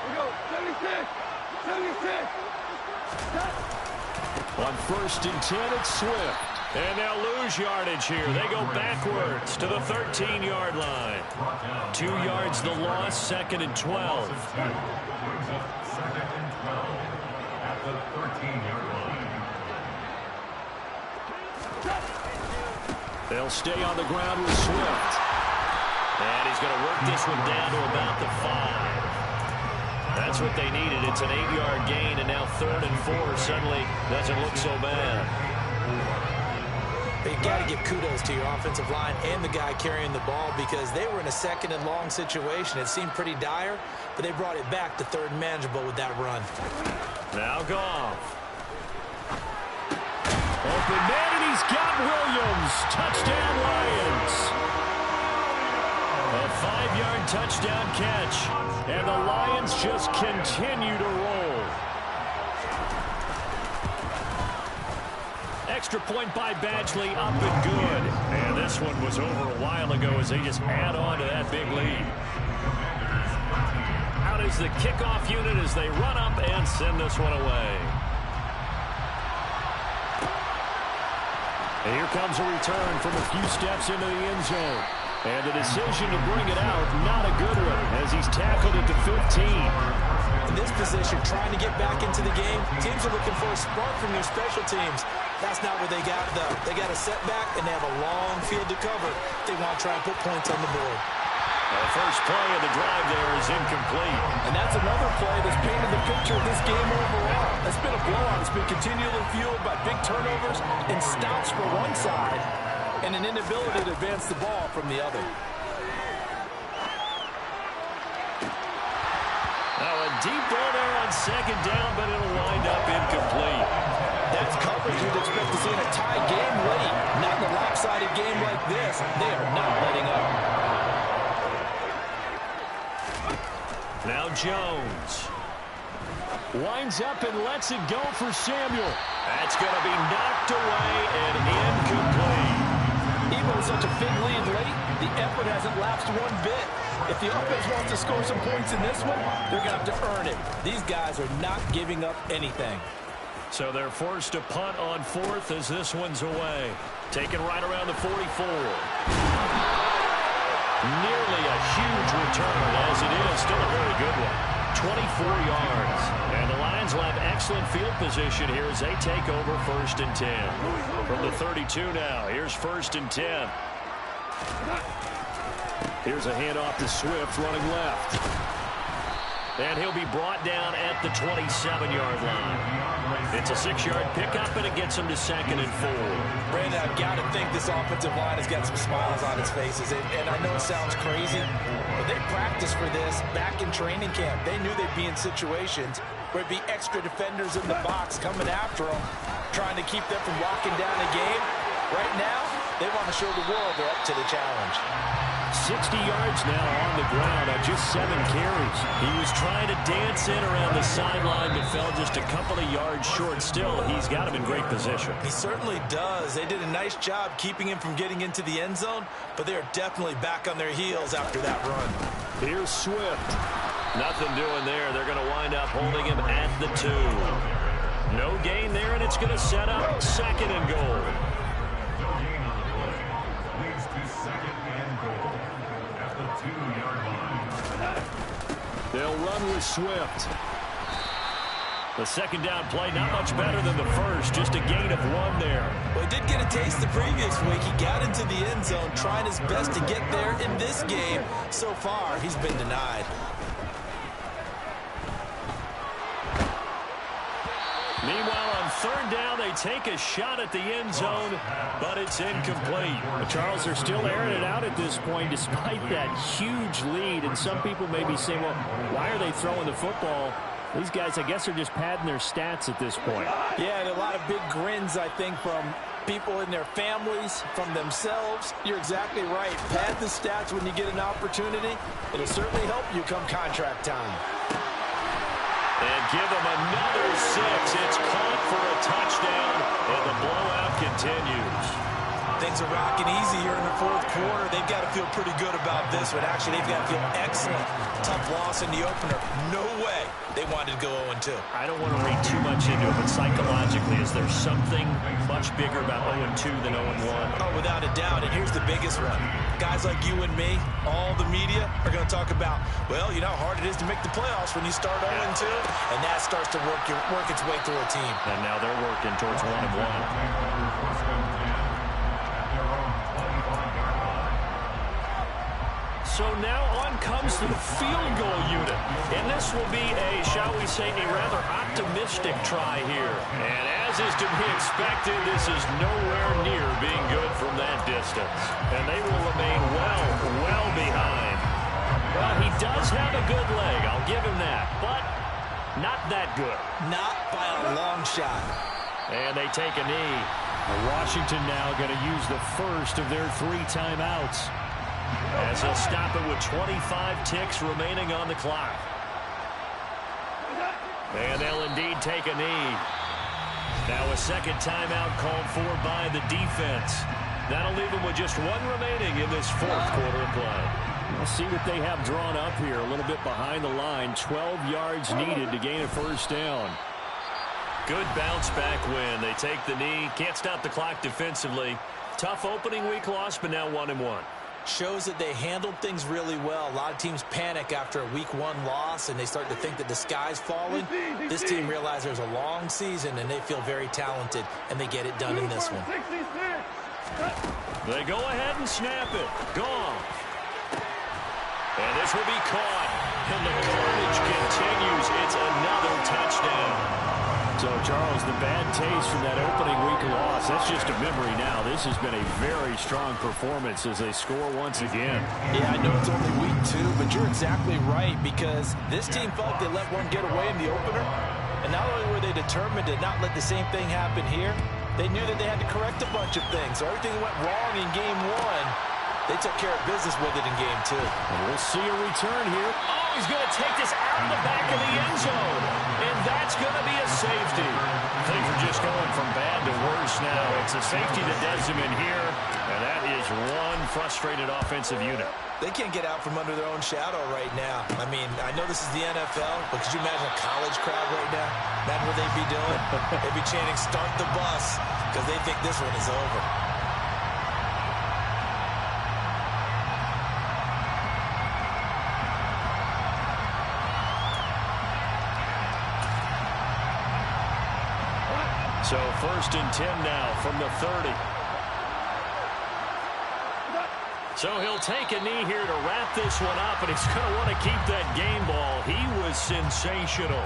We go, 76, 76. On 1st and 10, it's Swift. And they'll lose yardage here. They go backwards to the 13-yard line. 2 yards the loss, 2nd and 12. Brings up 2nd and 12 at the 13-yard line. They'll stay on the ground with Swift. And he's going to work this one down to about the 5. That's what they needed. It's an 8-yard gain, and now 3rd and 4 suddenly doesn't look so bad. You got to give kudos to your offensive line and the guy carrying the ball because they were in a 2nd and long situation. It seemed pretty dire, but they brought it back to 3rd and manageable with that run. Now Goff. Open man, and he's got Williams. Touchdown, Lions. A 5-yard touchdown catch, and the Lions just continue to roll. Extra point by Badgley, up and good. And this one was over a while ago as they just add on to that big lead. Out is the kickoff unit as they run up and send this one away. And here comes a return from a few steps into the end zone. And the decision to bring it out, not a good one, as he's tackled at the 15. In this position, trying to get back into the game, teams are looking for a spark from their special teams. That's not what they got, though. They got a setback, and they have a long field to cover. They want to try and put points on the board. The first play of the drive there is incomplete. And that's another play that's painted the picture of this game overall. It's been a blowout. It's been continually fueled by big turnovers and stops for one side and an inability to advance the ball from the other. Now a deep ball there on 2nd down, but it'll wind up incomplete. That's coverage you'd expect to see in a tie game late. Not in a lopsided game like this. They are not letting up. Now Jones winds up and lets it go for Samuel. That's going to be knocked away and incomplete. Even with such a big lead late, the effort hasn't lapsed one bit. If the offense wants to score some points in this one, they're going to have to earn it. These guys are not giving up anything. So they're forced to punt on 4th as this one's away. Taken right around the 44. Nearly a huge return, as it is still a very good one. 24 yards. And the Lions will have excellent field position here as they take over 1st and 10. From the 32 now, here's 1st and 10. Here's a handoff to Swift running left. And he'll be brought down at the 27-yard line. It's a 6-yard pickup, and it gets him to 2nd and 4. Brandon, I've got to think this offensive line has got some smiles on its faces. And I know it sounds crazy, but they practiced for this back in training camp. They knew they'd be in situations where it'd be extra defenders in the box coming after them, trying to keep them from locking down a game. Right now, they want to show the world they're up to the challenge. 60 yards now on the ground on just 7 carries. He was trying to dance in around the sideline, but fell just a couple of yards short. Still, he's got him in great position. He certainly does. They did a nice job keeping him from getting into the end zone, but they're definitely back on their heels after that run. Here's Swift. Nothing doing there. They're going to wind up holding him at the 2. No gain there, and it's going to set up 2nd and goal. They'll run with Swift. The 2nd down play, not much better than the first, just a gain of 1 there. Well, he did get a taste the previous week. He got into the end zone, trying his best to get there in this game. So far, he's been denied. Meanwhile, on 3rd down, they take a shot at the end zone, but it's incomplete. Charles, they're still airing it out at this point despite that huge lead. And some people may be saying, well, why are they throwing the football? These guys, I guess, are just padding their stats at this point. Yeah, and a lot of big grins, I think, from people in their families, from themselves. You're exactly right. Pad the stats when you get an opportunity. It'll certainly help you come contract time. And give them another 6. It's caught for a touchdown, and the blowout continues. Things are rocking easy here in the fourth quarter. They've got to feel pretty good about this one. Actually, they've got to feel excellent. Tough loss in the opener. No way they wanted to go 0-2. I don't want to read too much into it, but psychologically, is there something much bigger about 0-2 than 0-1? Oh, without a doubt. And here's the biggest one. Guys like you and me, all the media, are going to talk about, well, you know how hard it is to make the playoffs when you start 0-2, and that starts to work its way through a team. And now they're working towards 1-1. So now on comes the field goal unit. And this will be a, shall we say, a rather optimistic try here. And as is to be expected, this is nowhere near being good from that distance. And they will remain well behind. Well, he does have a good leg, I'll give him that. But not that good. Not by a long shot. And they take a knee. Washington now going to use the first of their 3 timeouts, as he'll stop it with 25 ticks remaining on the clock. And they'll indeed take a knee. Now a second timeout called for by the defense. That'll leave them with just 1 remaining in this fourth quarter of play. We'll see what they have drawn up here. A little bit behind the line. 12 yards needed to gain a first down. Good bounce back win. They take the knee. Can't stop the clock defensively. Tough opening week loss, but now 1-1. Shows that they handled things really well. A lot of teams panic after a week 1 loss, and they start to think that the sky's falling. This team realizes there's a long season, and they feel very talented, and they get it done in this one. They go ahead and snap it. Gone. And this will be caught. And the carnage continues. It's another touchdown. So, Charles, the bad taste from that opening week loss, that's just a memory now. This has been a very strong performance as they score once again. Yeah, I know it's only week 2, but you're exactly right, because this team felt they let one get away in the opener. And not only were they determined to not let the same thing happen here, they knew that they had to correct a bunch of things. So everything that went wrong in game 1, they took care of business with it in game 2. And we'll see a return here. Oh, he's going to take this out of the back of the end zone. And that's going to be a safety. Things are just going from bad to worse now. It's a safety that does him in here. And that is one frustrated offensive unit. They can't get out from under their own shadow right now. I mean, I know this is the NFL, but could you imagine a college crowd right now? Imagine what they'd be doing. They'd be chanting, "Start the bus," because they think this one is over. So 1st and 10 now from the 30. So he'll take a knee here to wrap this one up, and he's going to want to keep that game ball. He was sensational.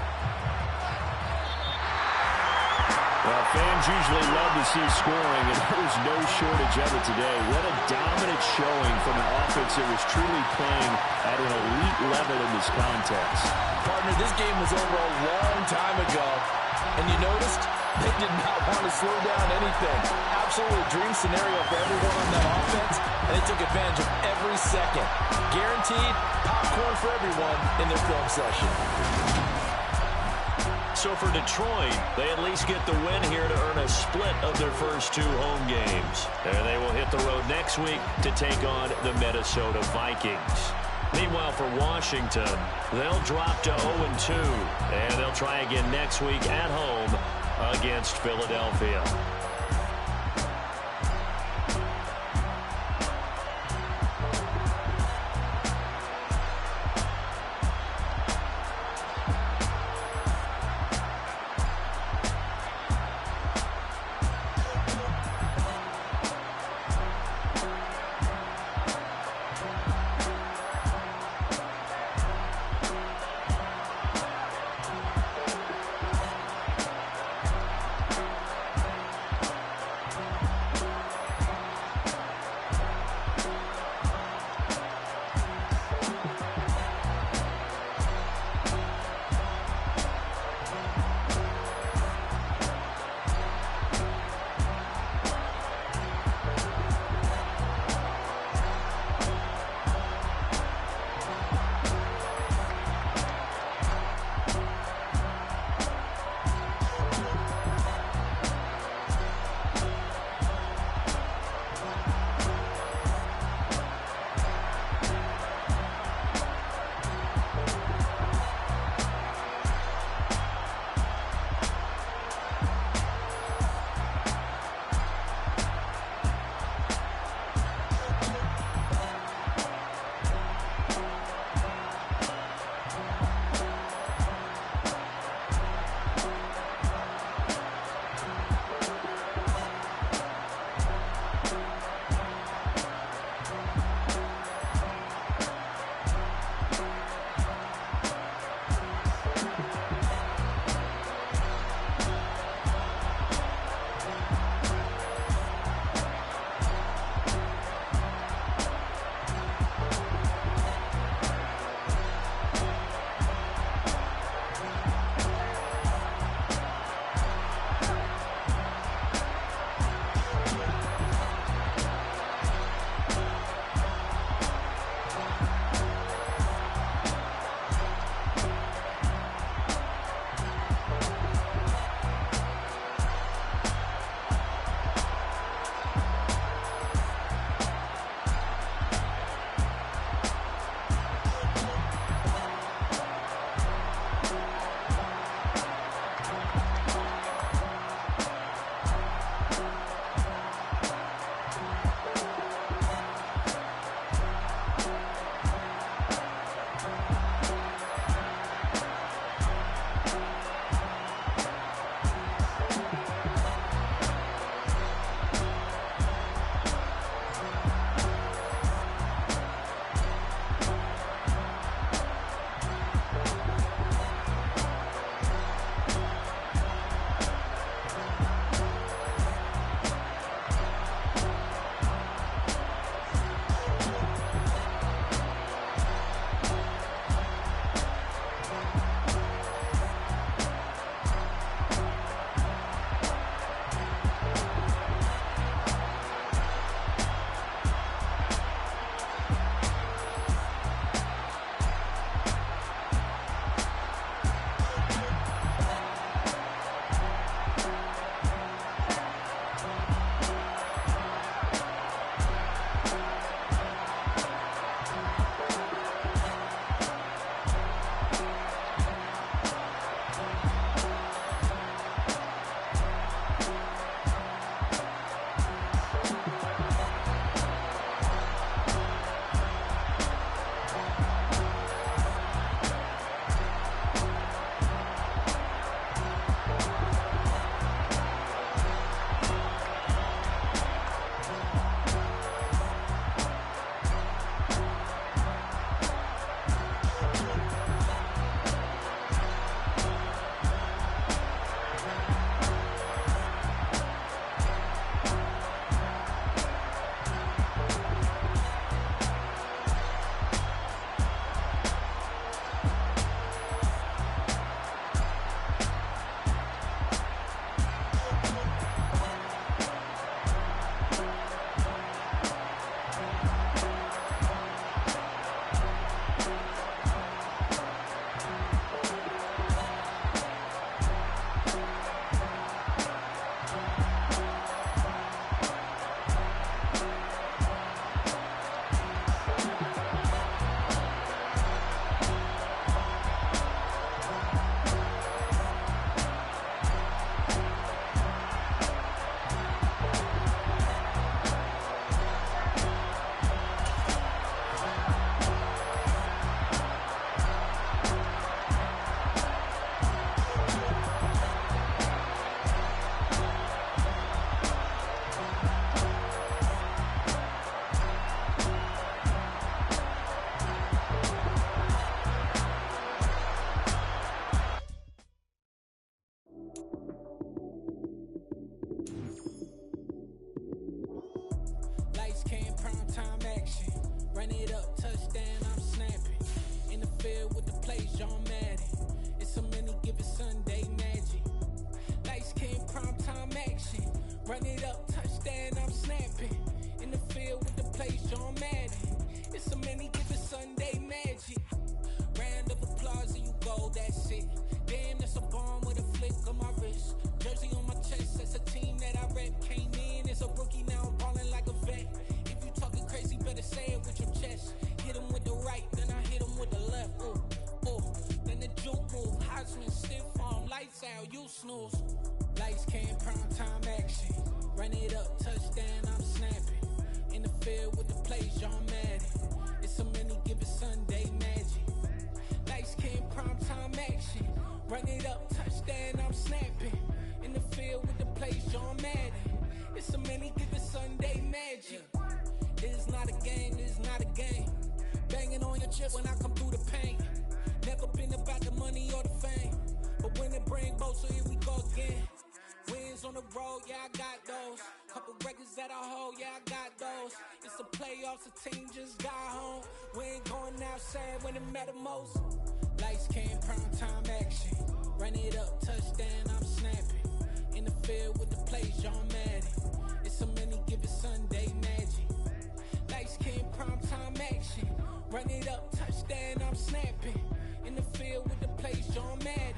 Well, fans usually love to see scoring, and there was no shortage of it today. What a dominant showing from an offense that was truly playing at an elite level in this contest. Partner, this game was over a long time ago, and you noticed they did not want to slow down anything. Absolutely a dream scenario for everyone on that offense, and they took advantage of every second. Guaranteed popcorn for everyone in their film session. So for Detroit, they at least get the win here to earn a split of their first 2 home games. And they will hit the road next week to take on the Minnesota Vikings. Meanwhile, for Washington, they'll drop to 0-2, and they'll try again next week at home against Philadelphia. news. Lights came, prime time action. Run it up, touchdown, I'm snapping. In the field with the plays, John Madden. It's so many, give it Sunday magic. Lights came, prime time action. Run it up, touchdown, I'm snapping. In the field with the plays, John Madden. It's so many, give it Sunday magic. It's not a game, it's not a game. Banging on your chest when I come through the pain. Never been about the money or the fame. But when it bring both, so here we go again. Wins on the road, yeah, I got those. Couple records that I hold, yeah, I got those. It's the playoffs, the team just got home. We ain't going outside when it matter most. Lights came, prime time action. Run it up, touchdown, I'm snapping. In the field with the plays, John Madden. It's so many, give it Sunday magic. Lights came, prime time action. Run it up, touchdown, I'm snapping. In the field with the plays, John Madden.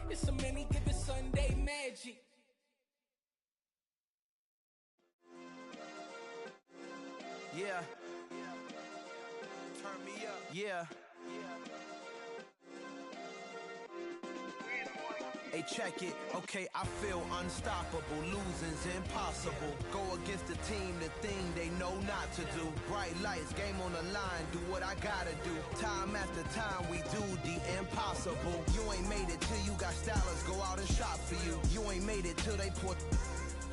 It's so many, give it Sunday magic. Yeah. Turn me up. Yeah. Hey, check it. Okay, I feel unstoppable. Losing's impossible. Go against the team, the thing they know not to do. Bright lights, game on the line, do what I gotta do. Time after time, we do the impossible. You ain't made it till you got stylists go out and shop for you. You ain't made it till they put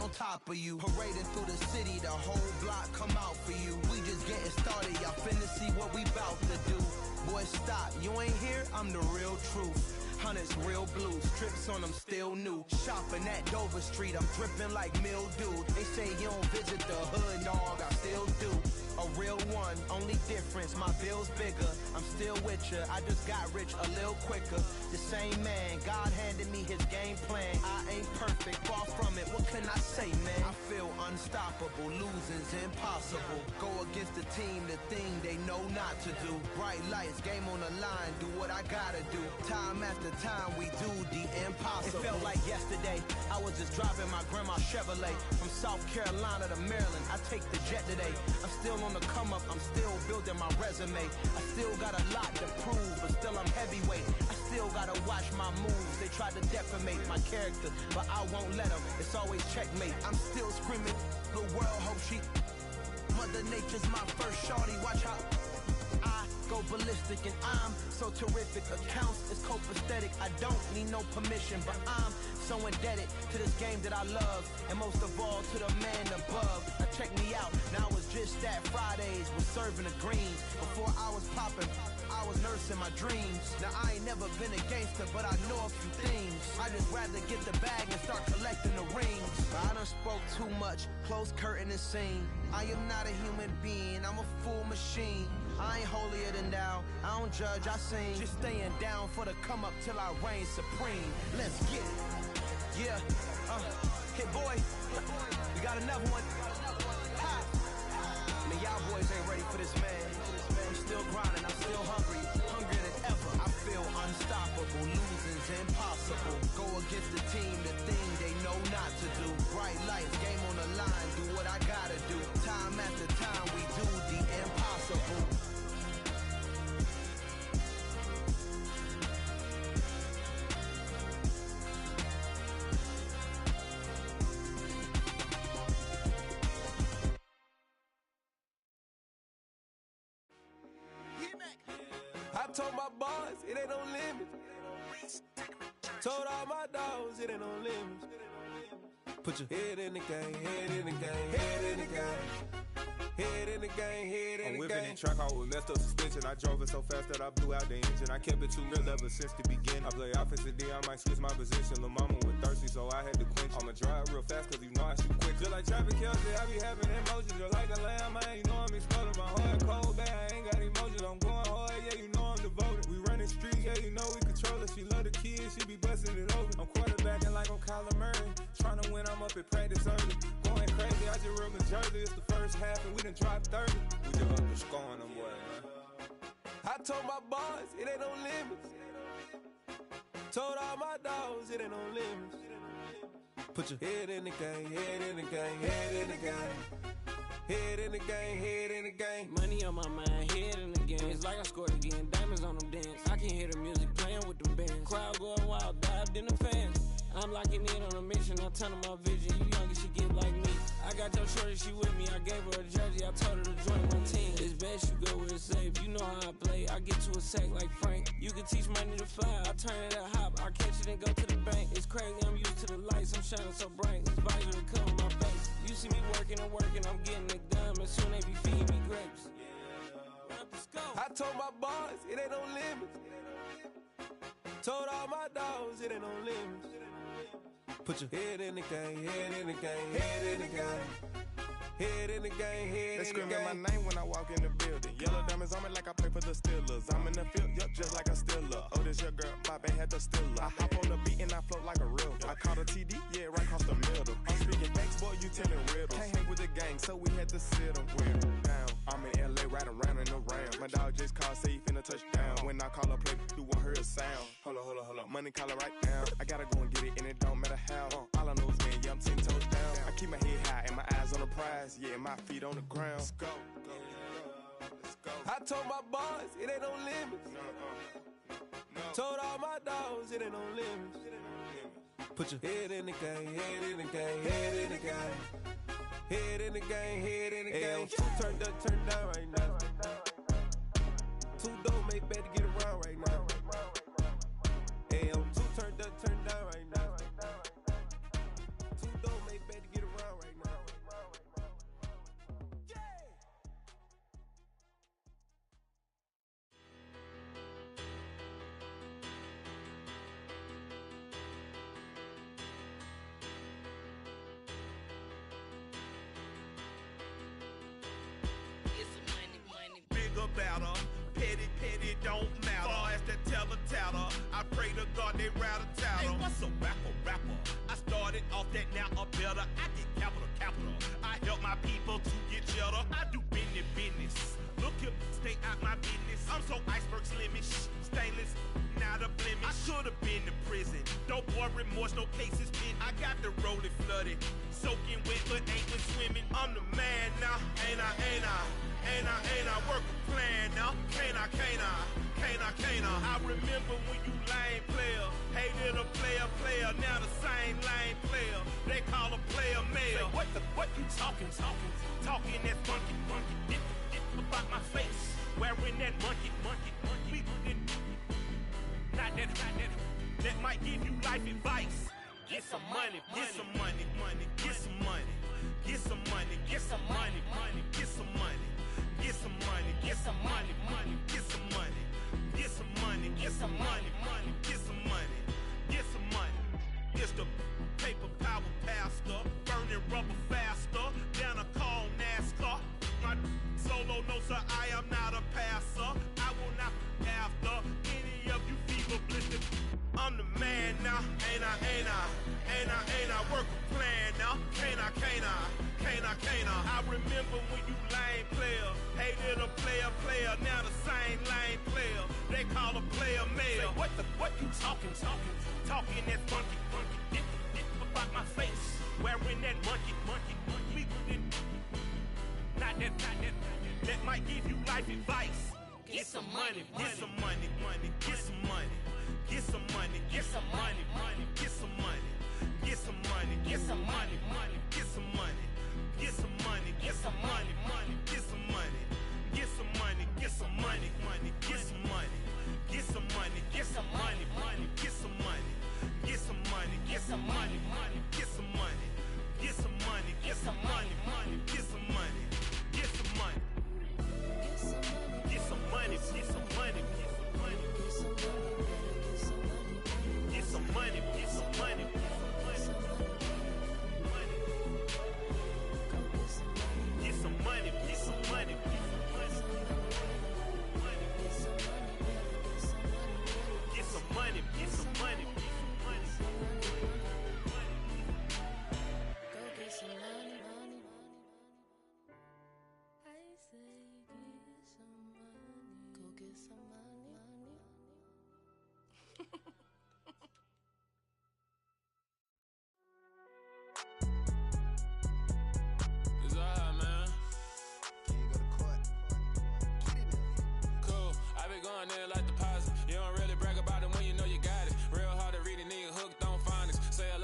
on top of you. Parading through the city, the whole block come out for you. We just getting started, y'all finna see what we bout to do. Boy, stop, you ain't here, I'm the real truth. Hundreds real blue, strips on them still new. Shopping at Dover Street, I'm dripping like mildew. They say you don't visit the hood, dog, I still do. A real one, only difference, my bill's bigger. I'm still with ya, I just got rich a little quicker. The same man, God handed me his game plan. I ain't perfect, far from it, what can I say, man? I feel unstoppable, losing's impossible. Go against the team, the thing they know not to do. Bright lights, game on the line, do what I gotta do. Time after time, we do the impossible. It felt like yesterday, I was just driving my grandma's Chevrolet. From South Carolina to Maryland, I take the jet today. I'm still on the come up, I'm still building my resume. I still got a lot to prove, but still I'm heavyweight. I still gotta watch my moves. They try to defamate my character, but I won't let them. It's always checkmate. I'm still screaming, the world hope she. Mother Nature's my first shorty, watch how I go ballistic and I'm so terrific. Accounts is copacetic, I don't need no permission, but I'm so indebted to this game that I love, and most of all to the man above. Now check me out, now it's just that Fridays was serving the greens. Before I was popping, I was nursing my dreams. Now I ain't never been a gangster, but I know a few things. I just rather get the bag and start collecting the rings. I done spoke too much, close curtain and scene. I am not a human being, I'm a full machine. I ain't holier than thou, I don't judge, I sing. Just staying down for the come up till I reign supreme. Let's get it. Yeah, hit boy, we got another one. Ha! Man, y'all boys ain't ready for this, man. I'm still grinding, I'm still hungry, hungrier than ever. I feel unstoppable, losing's impossible. Go against the team, the thing they know not to do. Bright lights, game on the line, do what I gotta do. Time after time, we do the impossible. I told my boys, it ain't no limits. Told all my dogs, it ain't no limits. Put your head in the game, head in the game, head in the game. Head in the game, head in the game. I'm whipping the track out with messed up suspension. I drove it so fast that I blew out the engine. I kept it too real ever since the beginning. I play offensive D, I might switch my position. Lil' mama was thirsty, so I had to quench. I'ma drive real fast, cause you know I shoot quick. Just like traffic Kelsey, I be having emotions. Just like a lamb, man, you know I'm exploding. My heart cold, bad, I ain't got emotions. I'm going hard, yeah, you know I'm devoted. We running streets, yeah, you know we control it. She love the kids, she be busting it over. I'm quarterbacking like I'm Kyler Murray. Trying to win, I'm up at practice early. Going crazy, I just real Jersey. It's the first half and we done dropped 30. We just underscoring them, boy, man. I told my boys, it ain't no limits. Told all my dogs, it ain't no limits. Put your head in the game, head in the game, head in the game. Head in the game, head in the game. Money on my mind, head in the game. It's like I scored again, diamonds on them dance. I can hear the music playing with them bands. Crowd going wild, dived in the fans. I I'm locking in on a mission, I'm turning my vision. You young and she get like me. I got your shorty, she with me. I gave her a jersey, I told her to join my team. It's best you go where it's safe. You know how I play. I get to a sack like Frank. You can teach money to fly. I turn it at hop. I catch it and go to the bank. It's crazy, I'm used to the lights. I'm shining so bright. This visor to cover my face. You see me working and working. I'm getting it done. And soon they be feeding me grapes. I told my boys it ain't no limits. Told all my dogs it ain't no limits. Put your head in the game, head in the game, head in the game. Head in the game, head in the game. They screaming my name when I walk in the building. Yellow diamonds on me like I play for the Steelers. I'm in the field, yup, just like a Steeler. Oh, this your girl, my band had the Steeler. I hop on the beat and I float like a real. I caught a TD, yeah, right across the middle. I'm speaking facts, boy, you telling riddles. Can't hang with the gang, so we had to sit them down. I'm in LA, riding around and around. My dog just called, say he finna touch down. When I call a play, you won't hear a sound. Hold up, money calling right now. I gotta go and get it, and it don't matter how. All I know is, man, yeah, I'm 10 toes down. I keep my head high and my eyes on the prize. Yeah, my feet on the ground. Let's go. I told my boys it ain't no limits. Told all my dogs it ain't no limits. Put your head in the game, head in the game, head in the game. Head in the game, head in the game. Turn down right now. Two dope make better get around right now. Hey, I'm two turn down right now. Two dope make better get around right now. Better, petty, don't matter. Far as the teller, I pray to God they rattle tattle. Hey, what's a rapper? I started off that, now I'm better. I get capital. I help my people to get cheddar. I do business. Look here, stay out my business. I'm so iceberg slimish, stainless, not a blemish. I should've been to prison. No boy remorse, no cases pinned. I got the rolling flooded, soaking wet, but ain't been swimming. I'm the man now, ain't I? Work a plan now, can't I? I remember when you lame player, hated a player, now the same lame player. They call a player mayor. What you talking? Talking that funky. Get about my face, wearing that monkey. We didn't. Not that. That might give you life advice. Get some money. Get some money. Get some money. Get some money. Get some money. Get some money. Get some money, get some money, get some money, get some money, get some money, get some money, get some money. It's the paper power pastor, burning rubber faster, down a call NASCAR. My solo, no sir, I am not a passer. I will not after any of you fever blistered. I'm the man now, ain't I? Work a plan now, can't I? I remember when you lame player, hated a player, now the same lame player. They call a player mayor. What you talking? Talking that funky. Get about my face, wearing that monkey. We didn't. Not that. That might give you life advice. Get some money, get some money, get some money. Get some money, get some money, get some money. Get some money, get some money, get some money. Get some money, get some money, get some money. Get some money, get some money, get some money. Get some money, get some money, get some money. Get some money, get some money, get some money. Get some money, get some money, get some money. Get some money. Get some money, get some money, get some money, get some money. Get some money, get some money. Get some money, get some money. Go get some money. I say get some money. Go get some money. It's alright, man. Cool. I been going there like deposit. You don't really brag about it when you know you got it. Real hard to read a nigga hooked on phonics. Say a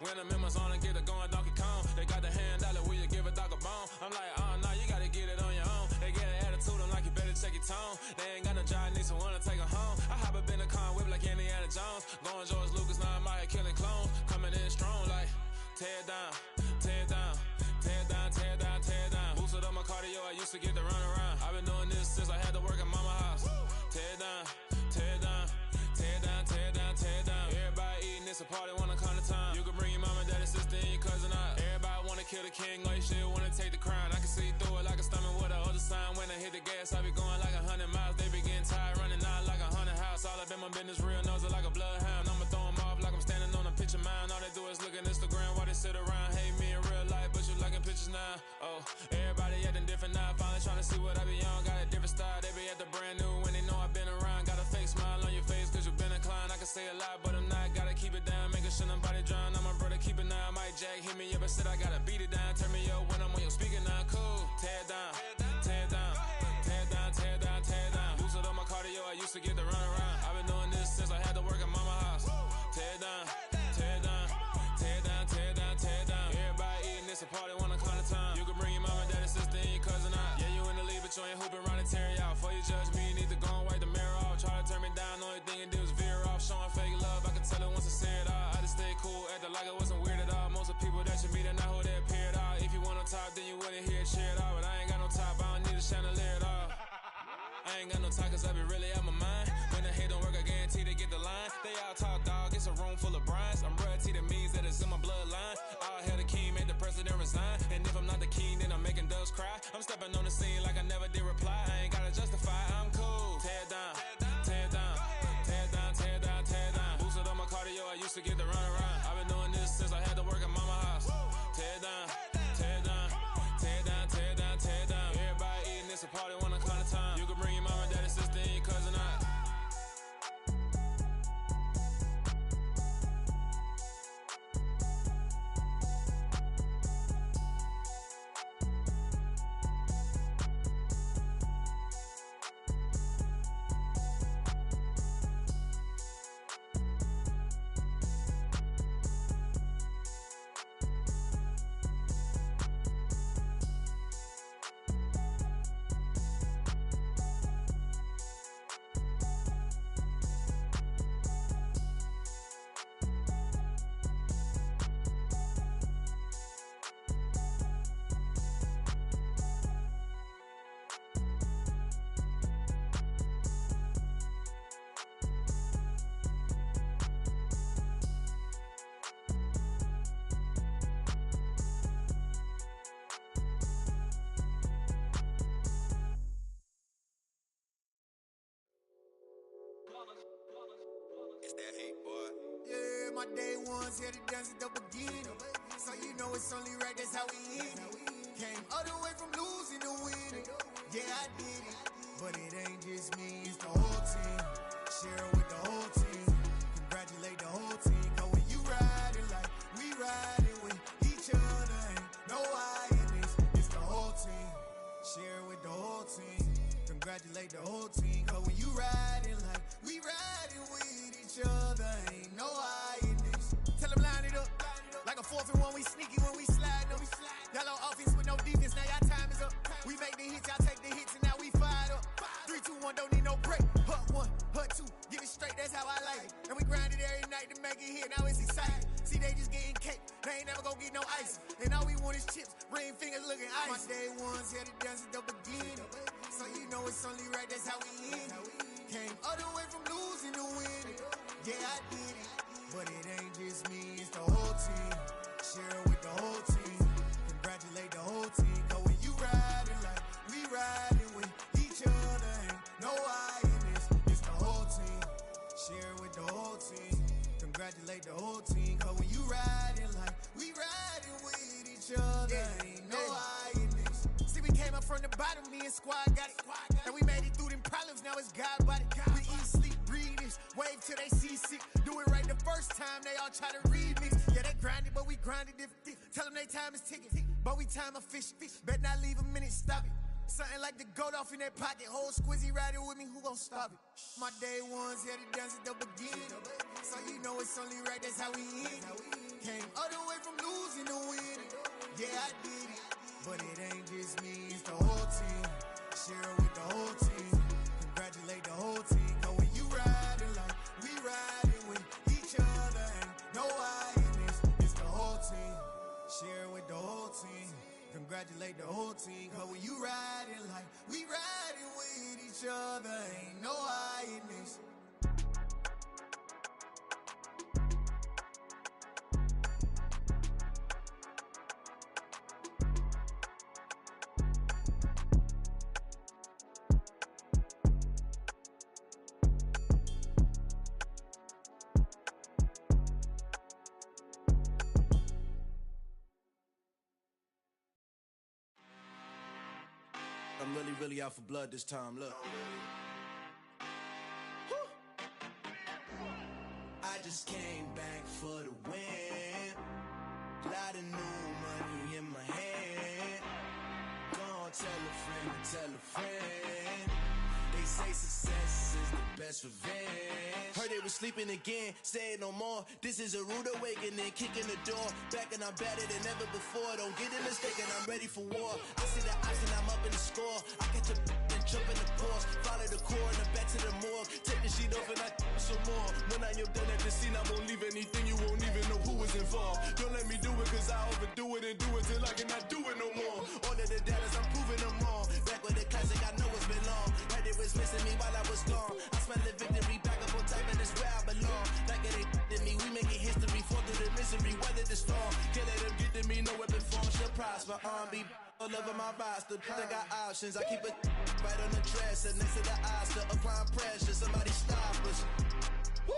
When I'm in my zone and get it going Donkey Kong. They got the hand dollar, will you give a dog a bone? I'm like, nah, you gotta get it on your own. They get an attitude, I'm like, you better check your tone. They ain't got no job, need someone to take her home. I hop up in the car, whip like Indiana Jones. Going George Lucas, now I'm out here killing clones. Coming in strong like, tear down, tear down, tear down, tear down, tear down. Boosted up my cardio, I used to get to run around. I've been doing this since I had to work at mama house. Tear down, tear down, tear down, tear down, tear down. Everybody eating, it's a party, one kind of time. You can bring your mama, daddy, sister, and your cousin out. Everybody wanna kill the king, or you shit wanna take the crown. I can see through it like a stomach with a other sign. When I hit the gas, I be going like 100 miles. They be getting tired, running out like 100 house. All up in my business, real nose like a bloodhound. I'ma throw them off like I'm standing on a picture mound. All they do is look at Instagram while they sit around. Hate me in real life, but you liking pictures now. Oh, everybody acting different now. Finally trying to see what I be on. Got a different style, they be at the brand new when they know I've been around. Got a fake smile on your face cause you been inclined. I can say a lot, but I'm not. Gotta keep it down, making sure nobody drown. I'm my brother, keep it now. Mike Jack hit me up and said I gotta beat it down. Turn me up when I'm on your speaker now. Cool, tear down, tear down, tear down, tear down, tear down. Boosted up my cardio, I used to get to run around. I've been doing this since I had to work at mama house. Tear down, tear down, tear down, tear down, tear down. Everybody eating, it's a party, one kind of time. You can bring your mama, daddy, sister, and your cousin out. Yeah, you in the league, but you ain't hooping around and tearing out. Before you judge me, you need to go and wipe the mirror off. Try to turn me down, the only thing you do is veer off. Showing fake love, I can tell it once I say it all. I just stay cool, acting like it wasn't weird at all. Most of the people that you meet are not who they appear at all. If you want on top, then you wouldn't hear it cheer at all. But I ain't got no top, I don't need a chandelier at all. I ain't got no talk cause I be really out my mind. When the hate don't work, I guarantee they get the line. They all talk dog, it's a room full of brinds. I'm royalty, that means that it's in my bloodline. All hell the king, made the president resign. And if I'm not the king, then I'm making doves cry. I'm stepping on the scene like I never did reply. I ain't gotta justify, I'm cool. Tear down, tear down, tear down, tear down, tear down. Boosted up my cardio, I used to get to run around. I've been doing this since I had to work at mama house. Tear down, tear down, tear down, tear down, tear down. Everybody eating, it's a party, one kind of time. You can bring your mama, daddy, sister, and your cousin out. It's that hate, boy. Yeah, my day ones here to dance at the beginning. So you know it's only right, that's how we end it. Came all the way from losing to winning. Yeah, I did it. But it ain't just me, it's the whole team. Share it with the whole team. Congratulate the whole team. Cause when you riding like we riding with each other, ain't no I in this. It's the whole team. Share it with the whole team. Congratulate the whole team. Cause when you riding like we riding with each other, ain't no I in this. Tell them line it up. Like a 4th and 1, we sneaky when we slide them. Y'all on offense with no defense, now y'all time is up. We make the hits, y'all take the hits, and now we fired up. 3, 2, 1, don't need no break. Hut 1, hut 2, give it straight, that's how I like it. And we grind it every night to make it hit, now it's exciting. See, they just getting cake, they ain't never gonna get no ice. And all we want is chips, ring fingers looking ice. My day ones here to dance at the beginning. So you know it's only right, that's how we end it. Came all the way from losing to winning. Yeah, I did it. But it ain't just me, it's the whole team. Share it with the whole team. Congratulate the whole team. Cause when you riding like we riding with each other, ain't no I in this. It's the whole team. Share it with the whole team. Congratulate the whole team. Cause when you riding like we riding with each other, ain't no I in this. See, we came up from the bottom, me and squad got it. And we made it through them problems, now it's God body. We eat, sleep, breathe this. Wave till they see sick. Do it right the first time, they all try to remix. Yeah, they grinded, but we grinded different. Tell them they time is ticking, but we time a fish. Bet not leave a minute, stop it. Something like the goat off in their pocket. Whole squizzy riding with me, who gon' stop it? My day ones here to dance at the beginning. So you know it's only right, that's how we end it. Came all the way from losing to winning. Yeah, I did it. But it ain't just me, it's the whole team. Share it with the whole team. Congratulate the whole team. Cause when you riding like we riding with each other, ain't no I in this. It's the whole team. Share it with the whole team. Congratulate the whole team. Cause when you riding like we riding with each other, ain't no I in this. I'm really out for blood this time, look. I just came back for the win. Lot of new money in my hand. Gonna tell a friend. They say success is the best revenge. Heard they was sleeping again, say it no more. This is a rude awakening, kicking the door. Back and I'm better than ever before. Don't get it mistaken, I'm ready for war. I see the option, I'm up in the score. I catch a and jump in the course. Follow the core and the back to the morgue. Take the sheet off and I some more. When I am done at the scene, I won't leave anything. You won't even know who was involved. Don't let me do it, cause I overdo it and do it till I cannot do it no more. All of the dallas, I'm proving them wrong. Back with the classic, I know it's been long. Heard it was missing me while I was gone. I smell the victory, back up on top, and it's where I belong. Like it ain't to me, we making history. Fall through the misery, weather the storm. Can't let them get to me, no weapon form should prosper. R&B all over my roster, I got options. I keep it right on the dresser, next to the Oscar. Applying pressure, somebody stop us. Woo!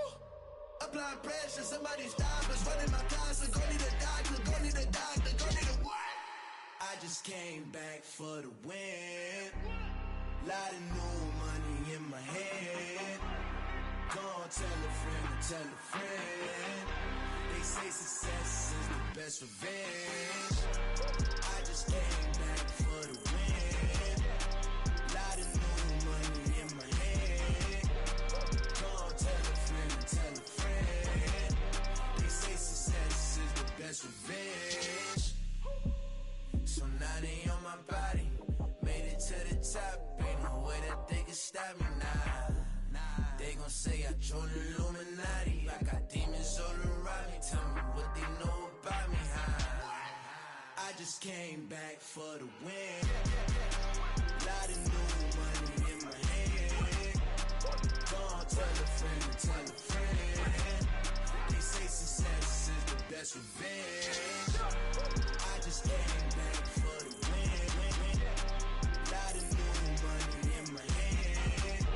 Applying pressure, somebody stop us. Running my closet, go need a doctor, go need a doctor, go need a what? I just came back for the win. Lot of new money in my hand. Gonna tell a friend. They say success is the best revenge. I just came back for the win. Lot of new money in my hand. Gonna tell a friend. They say success is the best revenge. So now they on my body. Made it to the top. Ain't no way that they can stop me now. They gon' say I joined the Illuminati. I got demons all around me. Tell me what they know about me, huh? I just came back for the win. Lot of new money in my hand. Gonna tell a friend. They say success is the best revenge. I just came back for the win. Lot of new money in my hand.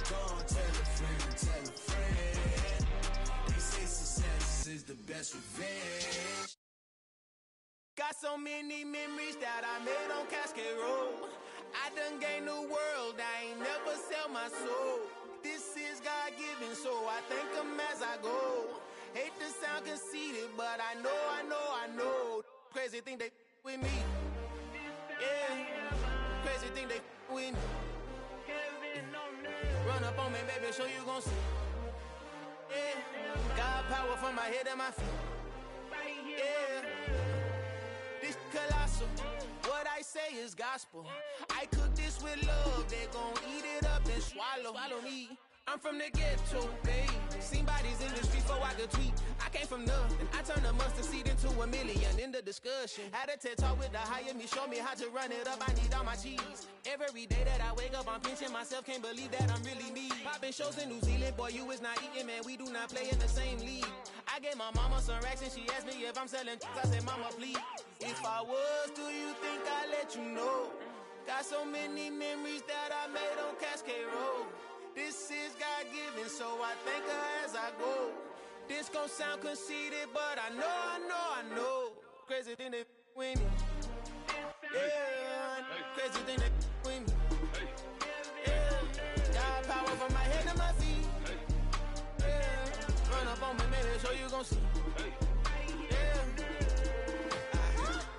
Gonna tell a friend. They say success is the best revenge. Got so many memories that I made on Cascade Road. I done gained the world, I ain't never sell my soul. This is God-given, so I thank him as I go. Hate to sound conceited, but I know. Crazy thing they with me. Yeah, crazy thing they with me. Run up on me, baby, so you gon' see. Yeah, God power from my head and my feet. Yeah. This colossal, what I say is gospel. I cook this with love, they gon' eat it up and swallow me. I'm from the ghetto, babe. Seen bodies in the street before I could tweet. I came from nothing. I turned a mustard seed into a million in the discussion. Had a TED talk with the higher me, show me how to run it up. I need all my cheese. Every day that I wake up, I'm pinching myself. Can't believe that I'm really me. Popping shows in New Zealand, boy, you is not eating, man. We do not play in the same league. I gave my mama some racks and she asked me if I'm selling. I said, mama, please. If I was, do you think I'd let you know? Got so many memories that I made on Cascade Road. This is God-given, so I thank her as I go. This gon' sound conceited, but I know. Crazy thing they with me. Yeah, crazy thing they with me. Yeah, God power from my head to my feet. Yeah, run up on me, maybe, so you gon' see. Yeah.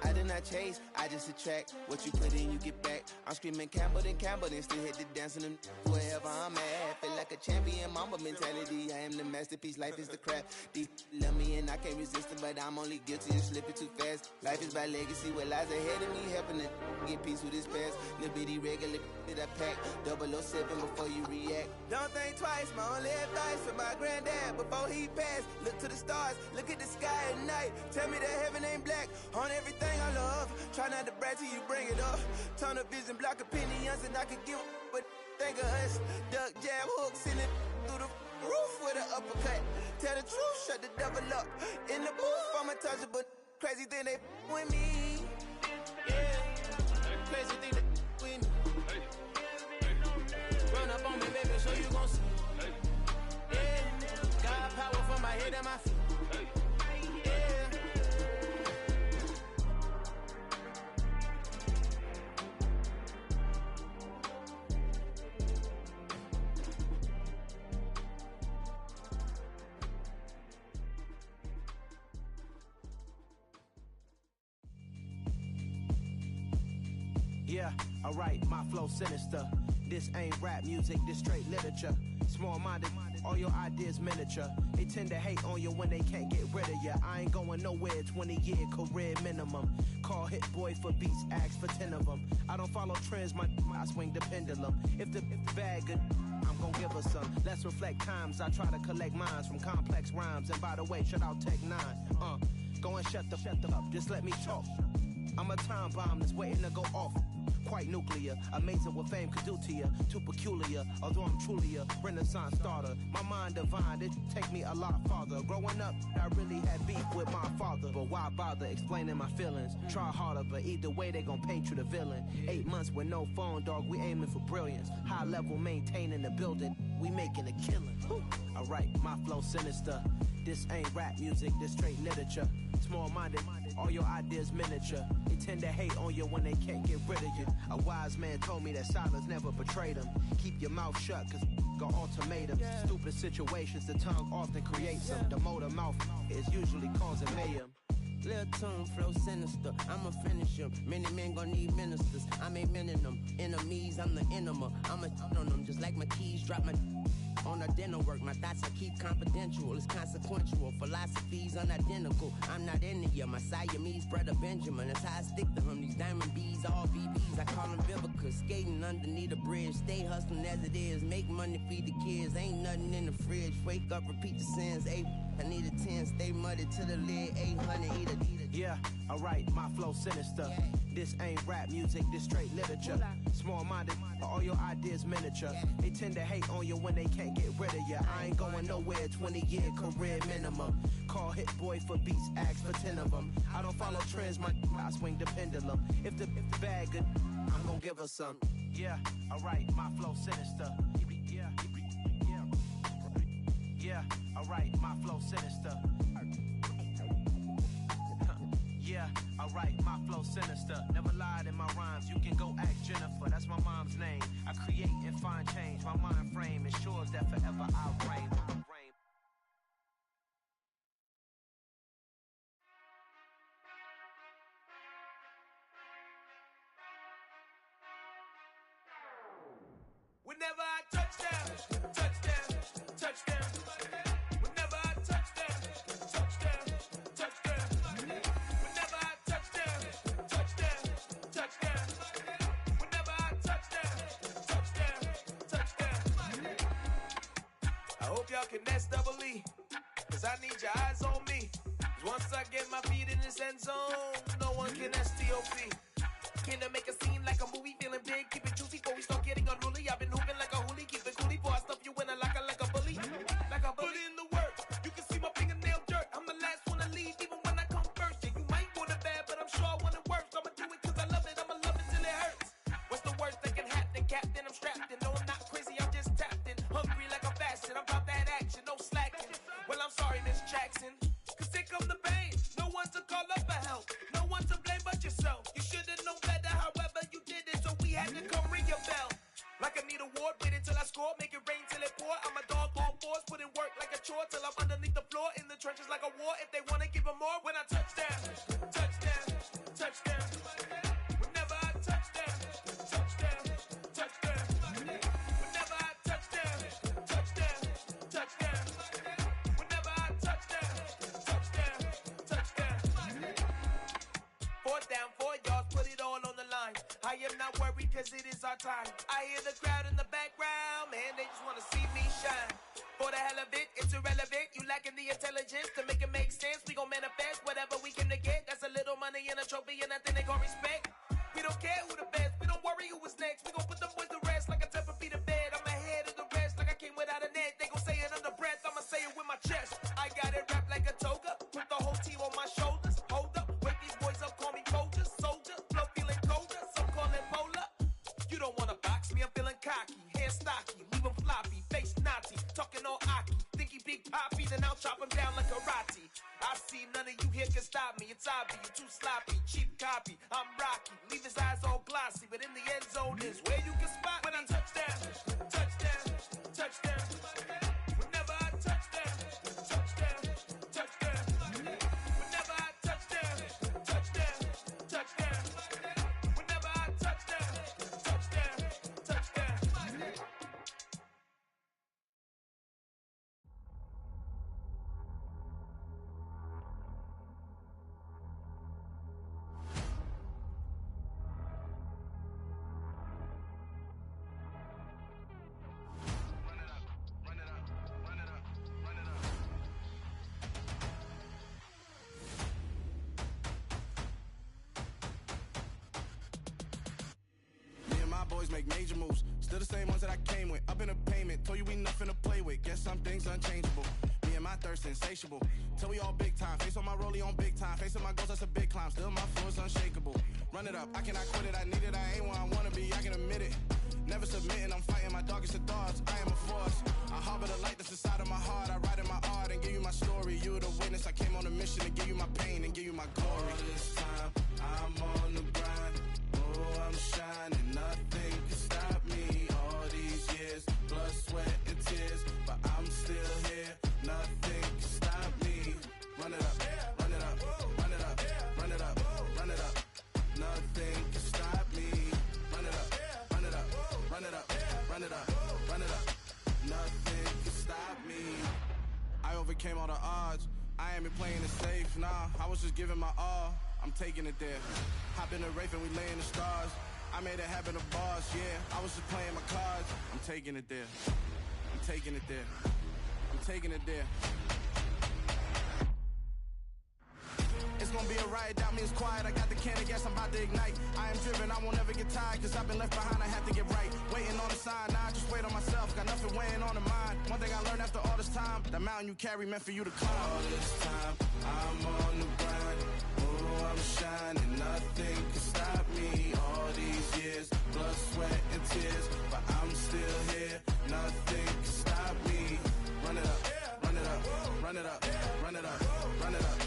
I did not chase, I just attract. What you put in, you get back. I'm screaming Campbell, then still hit the dance and them wherever I'm at. Feel like like a champion, mamba mentality. I am the masterpiece, life is the crap. Deep love me and I can't resist it, but I'm only guilty of slipping too fast. Life is about legacy, what lies ahead of me, helping to get peace with this past. Little bitty regular that I pack, 007 before you react. Don't think twice, my only advice for my granddad before he passed. Look to the stars, look at the sky at night. Tell me that heaven ain't black on everything I love. Try not to brag till you bring it up. Tunnel vision, block opinions, and I could give but think of us. Duck, jab, hooks in it through the roof with an uppercut. Tell the truth, shut the devil up. In the booth, I'm untouchable. Crazy thing they with me. Yeah, crazy thing they with me. Run up on me, baby, so you gon' see. Yeah, got power from my head and my feet. Yeah, alright, my flow sinister. This ain't rap music, this straight literature. Small-minded, all your ideas miniature. They tend to hate on you when they can't get rid of you. I ain't going nowhere, 20-year career minimum. Call hit boy for beats, ask for 10 of them. I don't follow trends, I swing the pendulum. If the bag good, I'm gon' give her some. Let's reflect times, I try to collect minds from complex rhymes. And by the way, shout out Tech 9. Go and shut the up, just let me talk. I'm a time bomb that's waiting to go off. Quite nuclear, amazing what fame could do to you. Too peculiar, although I'm truly a renaissance starter. My mind divine, it take me a lot farther. Growing up, I really had beef with my father. But why bother explaining my feelings? Try harder, but either way they gon' paint you the villain. 8 months with no phone, dog, we aiming for brilliance. High level maintaining the building, we making a killing. Alright, my flow sinister. This ain't rap music, this straight literature. Small-minded, all your ideas miniature. They tend to hate on you when they can't get rid of you. A wise man told me that silence never betrayed him. Keep your mouth shut, cause got ultimatums. Stupid situations, the tongue often creates them. The motor mouth is usually causing mayhem. Lil' tune, flow sinister, I'ma finish him. Many men gon' need ministers, I'm a men in them. Enemies, I'm the enema. I'ma on them, just like my keys, drop my on the dinner work. My thoughts I keep confidential, it's consequential. Philosophies unidentical, I'm not into you. My Siamese brother Benjamin, that's how I stick to him. These diamond bees, all BBs, I call them Vivica. Skating underneath the bridge, stay hustling as it is. Make money, feed the kids, ain't nothing in the fridge. Wake up, repeat the sins, I need a 10, stay muddy to the lid, 800, eat it. Yeah, alright, my flow sinister. This ain't rap music, this straight literature. Small-minded, all your ideas miniature. They tend to hate on you when they can't get rid of you. I ain't going nowhere, 20-year career minimum. Call hit boy for beats, ask for 10 of them. I don't follow trends, I swing the pendulum. If the bag good, I'm gon' give her some. Yeah, alright, my flow sinister. Yeah, alright, my flow sinister. Yeah, alright, my flow sinister. Never lied in my rhymes, you can go ask Jennifer. That's my mom's name. I create and find change. My mind frame ensures that forever I'll reign. Whenever I touchdown, touchdown, touchdown. Whenever I touchdown, touchdown, touchdown. Whenever I touchdown, touchdown, touchdown. Whenever I touchdown, touchdown. I hope y'all can nest double E, cause I need your eyes on me. Cause once I get my feet in this end zone, no one can STOP. Can I make a scene like a movie, feeling big, keep it juicy before we start getting unruly. I've been hooping like a hoolie, keep it coolie before I stuff you in a locker like a bully. Like a bully. Put in the work, you can see my fingernail dirt. I'm the last one to leave, even when I come first. Yeah, you might want it bad, but I'm sure I want it worse. I'ma do it cause I love it, I'ma love it till it hurts. What's the worst that can happen, Captain? I'm strapped in, no I'm not crazy, I'm just tapped in. Hungry like a fashion, I'm about that action, no slacking. Well, I'm sorry, Miss Jackson, cause here come the pain. No one to call up for help, no one to blame but yourself. You should've known better, however you did it, so we had to come ring your bell. Like I need a award, wait until I score, make it rain till it pour. I'm a dog on force, put in work like a chore till I'm underneath the floor, in the trenches like a war. If they wanna give them more, when I touchdown, touchdown, touchdown. Whenever I touchdown, touchdown, touchdown. Whenever I touchdown, touchdown, touchdown. I am not worried cause it is our time. I hear the crowd in the background, man, they just wanna see me shine. For the hell of it, it's irrelevant. You lacking the intelligence to make it make sense. We gon' manifest whatever we came to get. That's a little money and a trophy and nothing they gon' respect. We don't care who the best, we don't worry who was next. We gon' put them boys to rest like a temper feet of bed. I'm ahead of the rest like I came without a net. They gon' say it under breath, I'ma say it with my chest. I got it wrapped like a toga, put the whole team on my shoulders. Hold up, wake these boys up, call me Folger, soldier. Flow feeling colder, some call it polar. You don't wanna box me, I'm feeling cocky. Hair stocky, leave him floppy, face naughty. Talking all aki, think he big poppy, then I'll chop him down like karate. I see none of you here can stop me. It's obvious, you too sloppy, cheap copy. I'm Rocky, leave his eyes all glossy, but in the end zone is where you can spot when I touchdown, touchdown, touchdown. Whenever I touchdown, touchdown, touchdown. Whenever I touchdown, touchdown, touchdown. Whenever I touchdown, touchdown, touchdown. Boys make major moves, still the same ones that I came with. Up in a payment, told you we nothing to play with. Guess some things unchangeable. Me and my thirst insatiable. Till we all big time. Face on my rollie on big time. Facing my goals, that's a big climb. Still my flow is unshakable. Run it up, I cannot quit it. I need it, I ain't where I wanna be. I can admit it. Never submitting, I'm fighting my darkest of thoughts. I am a force. I harbor the light that's inside of my heart. I write in my art and give you my story. You the witness. I came on a mission to give you my pain and give you my glory. All this time, I'm on the grind. Oh, I'm shining, nothing can stop me. All these years, blood, sweat, and tears, but I'm still here. Nothing can stop me. Run it up, run it up, run it up, run it up, run it up. Nothing can stop me. Run it up, run it up, run it up, run it up, run it up. Nothing can stop me. I overcame all the odds. I ain't been playing it safe, nah. I was just giving my all. I'm taking it there. Hop in the Wraith and we lay in the stars. I made it happen to boss, yeah. I was just playing my cards. I'm taking it there. I'm taking it there. I'm taking it there. It's gonna be a riot, doubt me it's quiet. I got the can of gas, I'm about to ignite. I am driven, I won't ever get tired, cause I've been left behind, I have to get right. Waiting on the sign, now I just wait on myself. Got nothing weighing on the mind. One thing I learned after all this time, the mountain you carry meant for you to climb. All this time, I'm on the grind. Oh, I'm shining, nothing can stop me. All these years, blood, sweat, and tears, but I'm still here. Nothing can stop me. Run it up, run it up, run it up, run it up, run it up.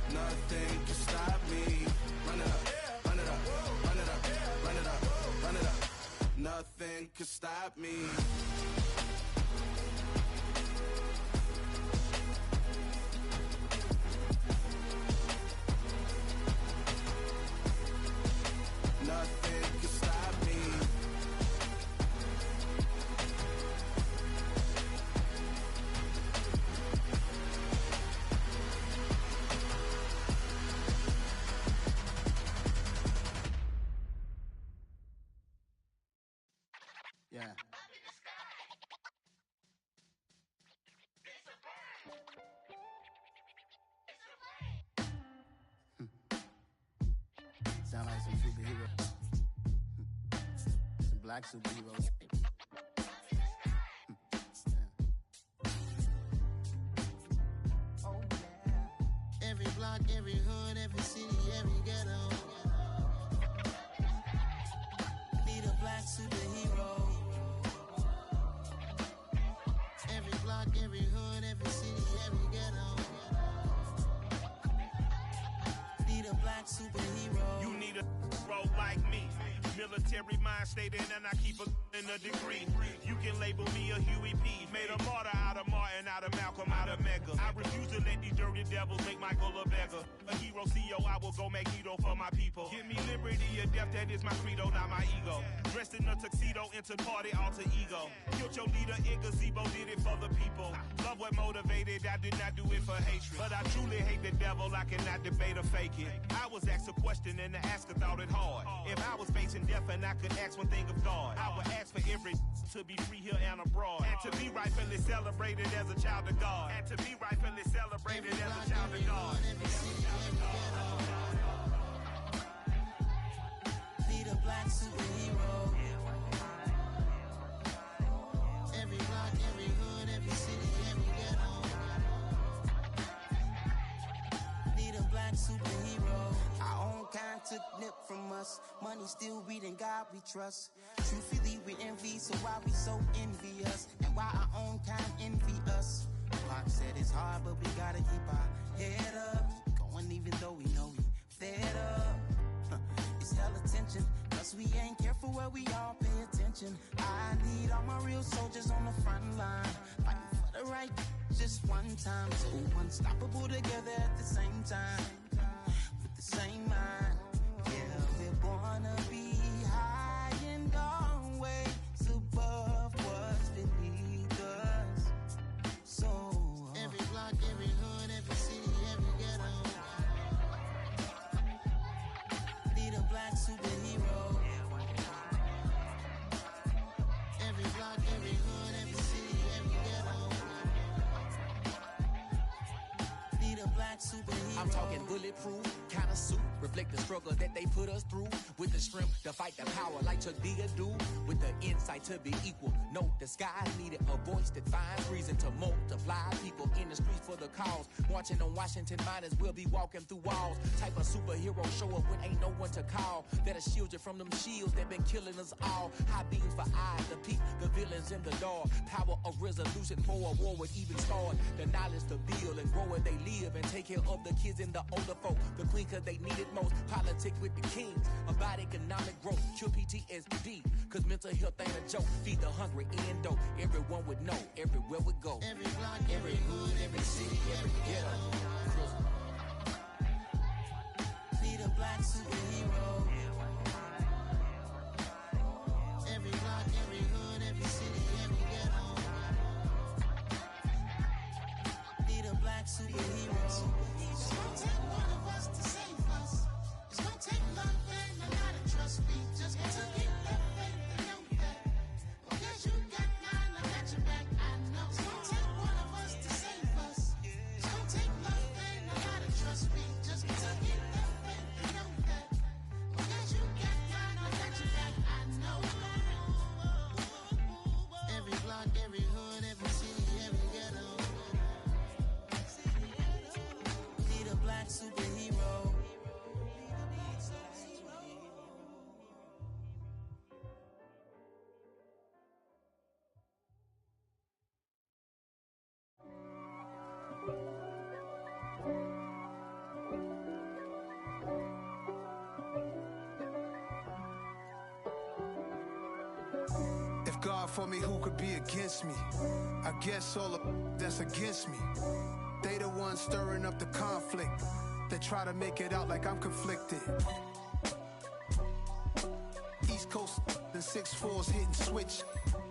Nothing can stop me. Run it up, run it up, run it up, run it up, run it up. Nothing can stop me. Nothing can stop me. Yeah. Sound like some superheroes. Some black superheroes. Oh yeah. Every block, every hood, every city, every ghetto. Need a black superhero. Every block, every hood, every city, every ghetto. Need a black superhero. You need a hero like me. Military mind state and I keep in a degree. You can label me a Huey P. Made a martyr out of Martin, out of Malcolm, out of Mega. I refuse to let these dirty devils make Michael a beggar. A hero CEO, I will go Magneto for my people. Give me liberty or death, that is my credo, not my ego. Dressed in a tuxedo, into party alter ego. Killed your leader in gazebo, did it for the people. Love what motivated, I did not do it for hatred. But I truly hate the devil, I cannot debate or fake it. I was asked a question and the asker thought it hard. If I was facing death and I could ask one thing of God, I would ask for every to be free here and abroad. And to be rightfully celebrated as a child of God. And to be rightfully celebrated as a child of God. Be the black superhero. Every block, every hood, every city, every ghetto. Be the black superhero. Our own kind took nip from us. Money still reading God we trust. Truthfully we envy, so why we so envious? And why our own kind envy us? Pac said it's hard, but we gotta keep our head up. Going even though we know we fed up. It's hella tension, cause we ain't careful where we all pay attention. I need all my real soldiers on the front line, fighting for the right just one time. So unstoppable together at the same time, with the same mind. Yeah, we're born to be high and always above what's beneath us. So every block, every hood, every city, every ghetto. Be the black superhero. Every block, every hood, every city, every ghetto. Be the black superhero. I'm talking bulletproof, kind of suit, reflect the struggle that they put us through. With the strength to fight the power like Chuck D do. With the insight to be equal. Note the skies needed a voice that finds reason to multiply. People in the streets for the cause. Marching on Washington, might as well be walking through walls. Type of superhero show up when ain't no one to call. That'll shield you from them shields that been killing us all. High beams for eyes to peep the villains in the dark. Power of resolution for a war would even start. The knowledge to build and grow where they live and take care of the kids and the older folk. The queen cause they need it most. Politic with the kings. About economic growth. Cure PTSD. Cause mental health ain't a joke. Feed the hungry and dope. Everyone would know. Everywhere we go. Every block, every hood, every city, every ghetto. Be the black superhero. Every block, every hood, every city, every ghetto. Be the black superhero. It's gonna take one of us to save us. It's gonna take love and a lot of trust. We just got to get that faith and know that. Because you got mine, I got your back. I know. It's gonna take one of us to save us. It's gonna take love and a lot of trust. We just got to get that faith and know that. Because you got mine, I got your back. I know. Every block, every hood, every city, every ghetto. Be the black superhero. If God for me, who could be against me? I guess all the that's against me. They the ones stirring up the conflict. They try to make it out like I'm conflicted. East Coast and 6'4's hitting switch.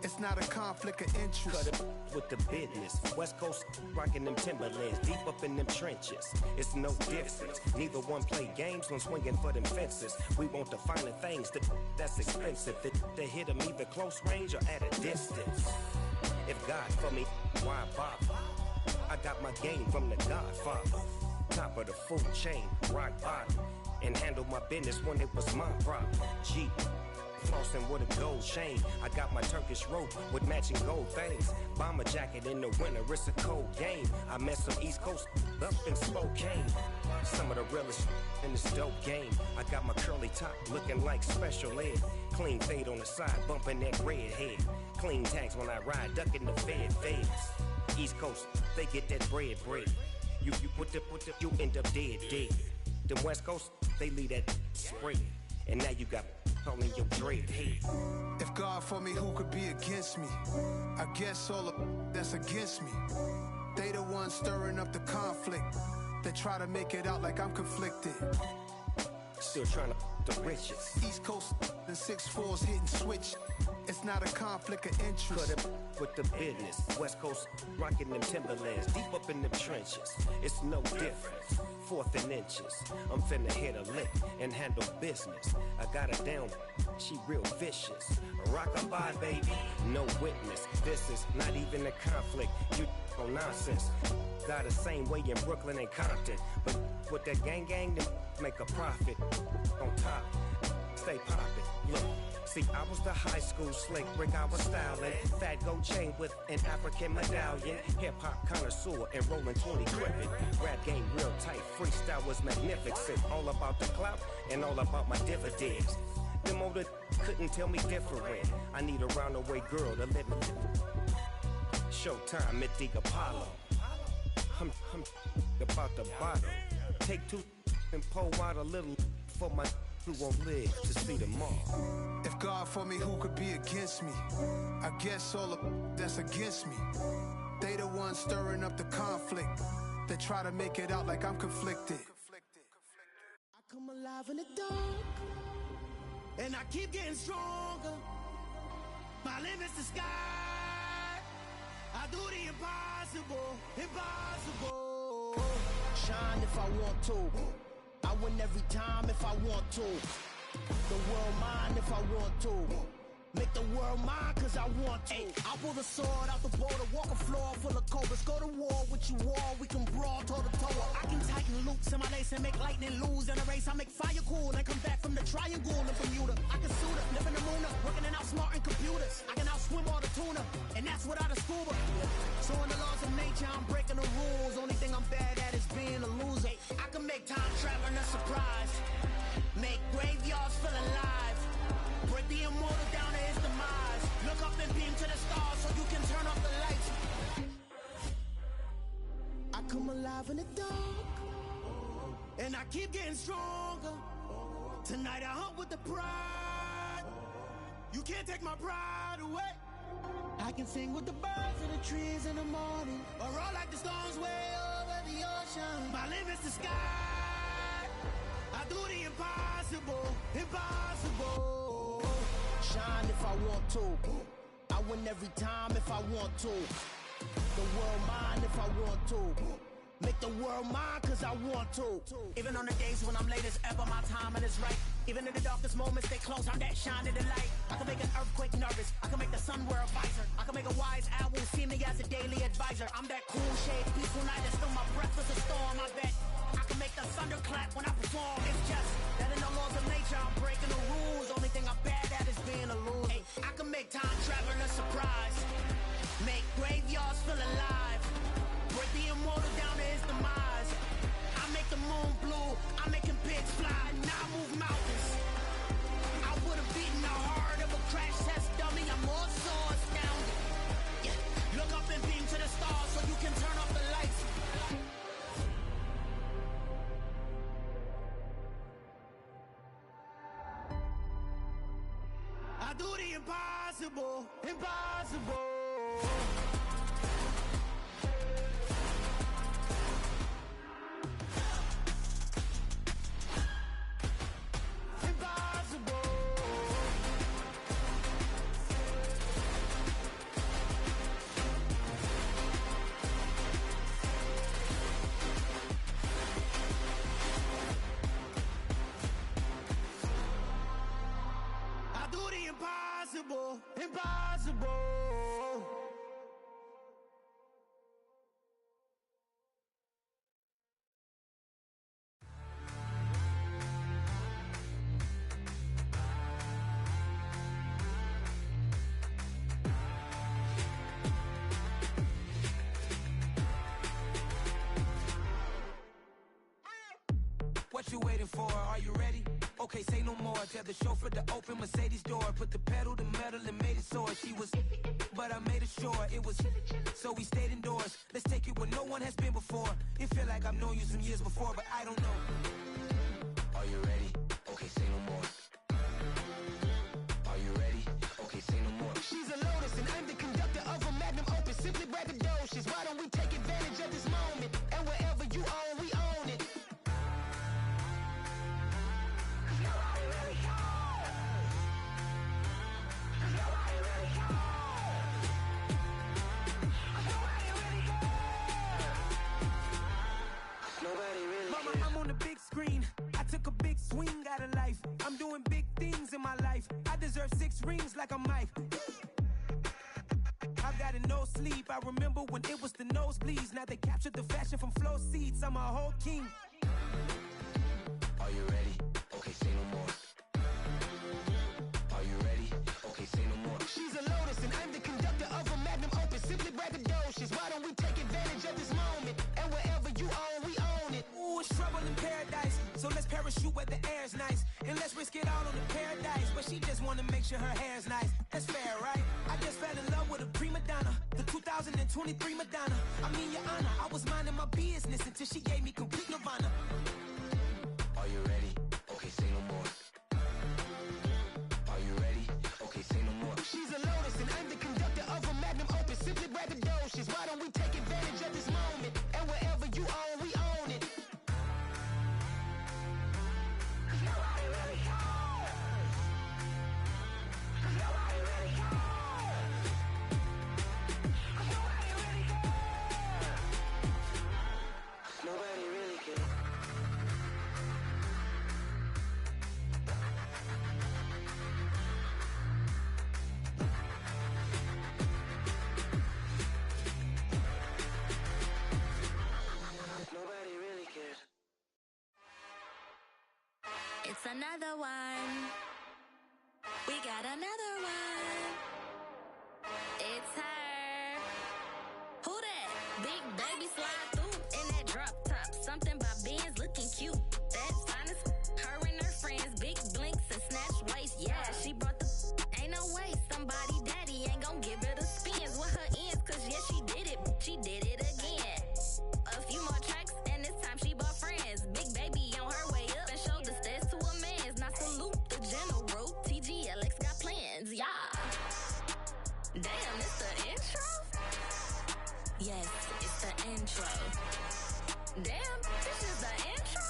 It's not a conflict of interest. Cut it with the business. West Coast rocking them Timberlands, deep up in them trenches. It's no difference. Neither one play games when swinging for them fences. We want the finer things that's expensive. They hit them either close range or at a distance. If God for me, why bother? I got my game from the Godfather. Top of the food chain, rock bottom. And handle my business when it was my problem. Jeep. Flossing with a gold chain. I got my Turkish rope with matching gold things. Bomber jacket in the winter, it's a cold game. I met some East Coast up in Spokane. Some of the realest in this dope game. I got my curly top looking like special ed. Clean fade on the side, bumping that red head. Clean tags when I ride, ducking the feds. East Coast, they get that bread. You put the, you end up dead. Them West Coast, they leave that spread. And now you got only your dread head. If God for me, who could be against me? I guess all of that's against me. They the ones stirring up the conflict. They try to make it out like I'm conflicted. Still trying to the riches. East Coast and 6'4s hitting switch. It's not a conflict of interest. Cut it with the business. West Coast rocking them Timberlands, deep up in them trenches. It's no difference. 4th and inches. I'm finna hit a lick and handle business. I got her down, she real vicious. Rockabye, baby, no witness. This is not even a conflict. You on nonsense. Got the same way in Brooklyn and Compton, but with that gang, then make a profit. On top, stay poppin'. Look. See, I was the high school slick brick, I was styling. Fat gold chain with an African medallion. Hip-hop connoisseur and rolling 20 gripping. Rap game real tight, freestyle was magnificent. All about the clout and all about my dividends. Them older couldn't tell me different. I need a roundaway girl to let me. Showtime at the Apollo. I'm about the bottle. Take 2 and pour out a little for my who won't live to see tomorrow. If God for me, who could be against me? I guess all of that's against me. They the ones stirring up the conflict. They try to make it out like I'm conflicted. I come alive in the dark, and I keep getting stronger. My limit's the sky. I do the impossible, impossible. Shine if I want to. I win every time if I want to. The world mine if I want to. Make the world mine cause I want to. I'll pull the sword out the border, walk a floor full of cobras. Go to war with you all, we can brawl toe to toe. I can tighten loops in my lace and make lightning lose in a race. I make fire cool and come back from the triangle in Bermuda. I can suit up, live in the moon up, working and outsmarting computers. I can outswim all the tuna, and that's without a scuba. So in the laws of nature, I'm breaking the rules. Only thing I'm bad at is being a loser. I can make time traveling a surprise. Make graveyards feel alive. Break the immortal down to his demise. Look up and beam to the stars so you can turn off the lights. I come alive in the dark, and I keep getting stronger. Tonight I hunt with the pride. You can't take my pride away. I can sing with the birds and the trees in the morning, or roll like the storms way over the ocean. My limit's the sky. I do the impossible, impossible. Shine if I want to. I win every time if I want to. The world mine if I want to. Make the world mine cause I want to. Even on the days when I'm late as ever, my timing is right. Even in the darkest moments, stay close, I'm that shining the light. I can make an earthquake nervous, I can make the sun wear a visor. I can make a wise owl see me as a daily advisor. I'm that cool shade, peaceful night, and still my breath is a storm, I bet. I can make the thunder clap when I perform. It's just that in the laws of nature, I'm breaking the rules. Only thing I'm bad at is being a loser. I can make time travel a surprise. Make graveyards feel alive. Break the immortal down to his demise. I make the moon blue, I'm making pigs fly. Now I move mountains. I would have beaten the heart of a crash test dummy. I'm more so astounded. Yeah. Look up and beam to the stars so you can turn off the lights. I do the impossible, impossible. Impossible, impossible. What you waiting for? Are you ready? Okay, say no more. Tell the chauffeur to open Mercedes door. Put the pedal to metal and made it soar. She was, but I made it sure it was. So we stayed indoors. Let's take it where no one has been before. It feel like I've known you some years before, but I don't know. Are you ready? Okay, say no more. like I'm Mike. I've got no sleep. I remember when it was the nosebleeds. Now they captured the fashion from flow seats. I'm a whole king. Are you ready? Okay, say no more. Are you ready? Okay, say no more. She's a lotus and I'm the conductor of a magnum opus. Simply braggadocious. Why don't we take advantage of this moment? And wherever you own, we own it. Ooh, it's trouble in paradise. So let's parachute where the air's nice. And let's risk it all on the paradise. But she just wanna make sure her hair's nice. That's fair, right? I just fell in love with a prima donna. The 2023 Madonna. I mean, your honor, I was minding my business until she gave me complete nirvana. Are you ready? Okay, say no more. Are you ready? Okay, say no more. She's a lotus and I'm the conductor of a magnum opus. Simply braggadocious. Why don't we take advantage of this moment? And wherever you own, we own it. Nobody really cares. Nobody really cares. Nobody really cares. Nobody really cares. Nobody really cares. It's another one. We got another one. It's her. Who that? Big baby slide through in that drop top. Something about Benz looking cute. That finest. Her and her friends. Big blinks and snatch waist. Yeah, she brought the. Ain't no way somebody daddy ain't gon' give her the spins with her ends. Cause yeah, she did it. She did it again. A few more tracks and this time she bought friends. Big baby on her way up and showed the stairs to a man's. Now salute the general. TGLX got plans, yeah. Damn, it's the intro? Yes, it's the intro. Damn, this is the intro?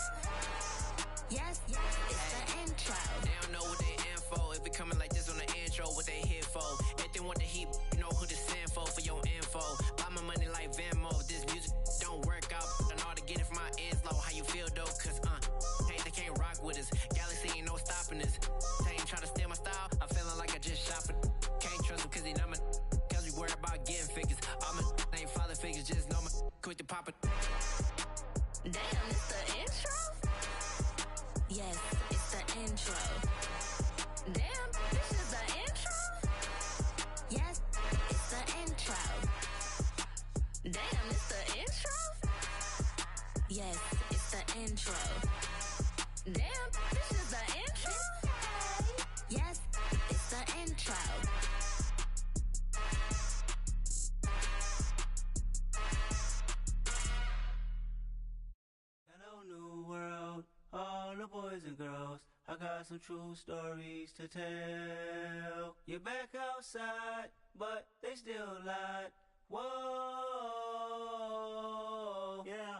Yes, it's the intro. They don't know what they in for. If it coming like this on the intro, what they here for? If they want the heat, you know who to send for your info. Buy my money like Venmo. This music don't work out. I know how to get it from my ends low. How you feel though? Cause hey, they can't rock with us. Galaxy ain't no stopping us. They ain't try to steal my style. I'm feeling like I just shopping. Can't trust them cause they know my. Cause we worried about getting figures. All my ain't father figures. Just know my quit the pop it. Damn, it's the intro? Yes, it's the intro. Damn, this is the intro? Yes, it's the intro. Damn, it's the intro? Yes, it's the intro. Damn, this is the intro? Yes, it's the intro. Hello, new world, all the boys and girls. I got some true stories to tell. You're back outside, but they still lied. Whoa, yeah.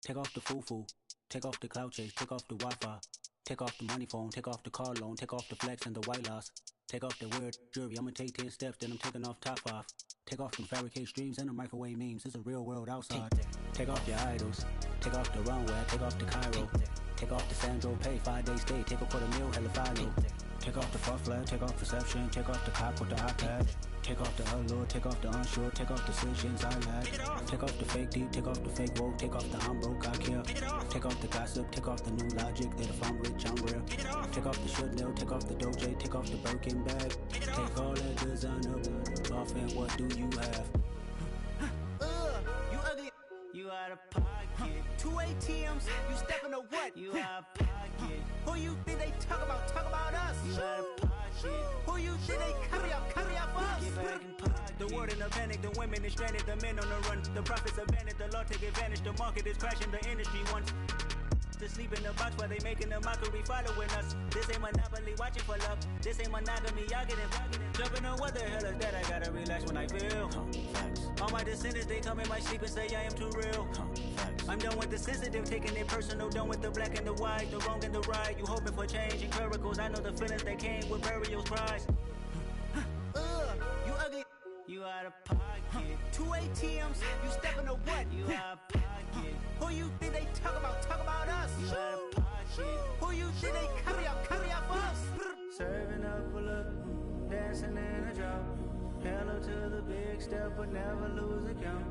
Take off the foo-foo, take off the cloud chase, take off the Wi-Fi, take off the money phone, take off the car loan, take off the flex and the white loss, take off the weird jewelry. I'ma take 10 steps, then I'm taking off top 5. Take off them fabricated streams and the microwave memes. It's a real world outside. Take off your idols, take off the runway, take off the Cairo, take off the Sandro Pay, 5-day stay, take a $250,000, hella follow. Take off the far flag, take off perception, take off the cop with the iPad. Take off the allure, take off the unsure, take off decisions I lack. Take off the fake deep, take off the fake woke, take off the I'm broke, I care. Take off the gossip, take off the new logic that if I'm rich, I'm real. Take off the should know, take off the Doja, take off the Birkin bag. Take all that designer off and what do you have? You ugly. You out of pocket. 2 ATMs, you stepping to what? You out of pocket. Who you think they talk about? Talk about us. You out of pocket. Who you think they carry up us? Get back in pocket. The world in a panic, the women is stranded, the men on the run. The profits abandoned, the law take advantage. The market is crashing, the industry wants to sleep in the box while they making a mockery following us. This ain't Monopoly, watching for love. This ain't monogamy, y'all getting jumping on what the hell is that? I gotta relax when I feel. All my descendants, they come in my sleep and say I am too real. I'm done with the sensitive, taking it personal. Done with the black and the white, the wrong and the right. You hoping for change and miracles. I know the feelings that came with burials, cries. You ugly. You out of pocket. 2 ATMs, you stepping to what? You out of pocket. Who you think they talk about? Talk about us. You out of pocket. Who you think they carry up us? Serving up full of dance dancing in a drought. Hello to the big step, but never lose account.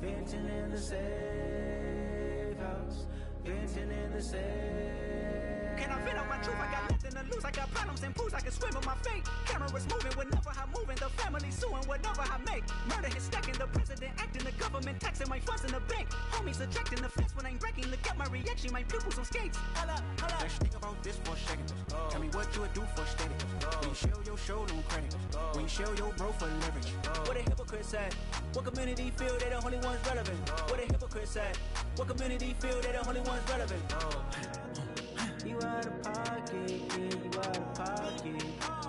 Venting in the safe house. Venting in the safe. Can I vent out my truth? I got nothing to lose. I got problems and pools. I can swim with my fate. Cameras moving whenever I'm moving. The family suing whatever I make. Murder is stacking. The president acting. The government taxing my funds in the bank. Homies ejecting the fence when I'm breaking. Look at my reaction. My pupils on skates. Holla, holla. Let's think about this for a second. Tell me what you would do for steady. When you show your show, no credit. When you show your bro for leverage. What a hypocrite said. What community feel they the only ones relevant? What a hypocrite said. What community feel they the only ones relevant? You out of pocket, yeah, you out of pocket.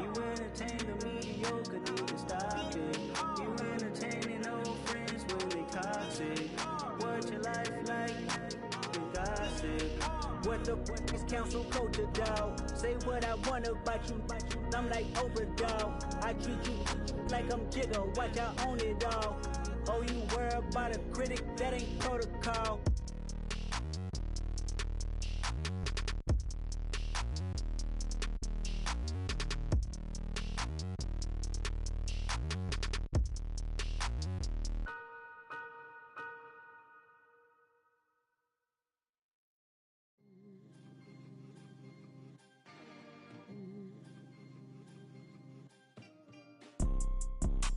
You entertain the mediocre, need to stop it. You entertaining old friends when they toxic. What your life like? You gossip. What the fuck is council culture, dog? Say what I want about you. I'm like Oprah, dog. I treat you like I'm Jigga. Watch I own it all. Oh, you worry about a critic? That ain't protocol.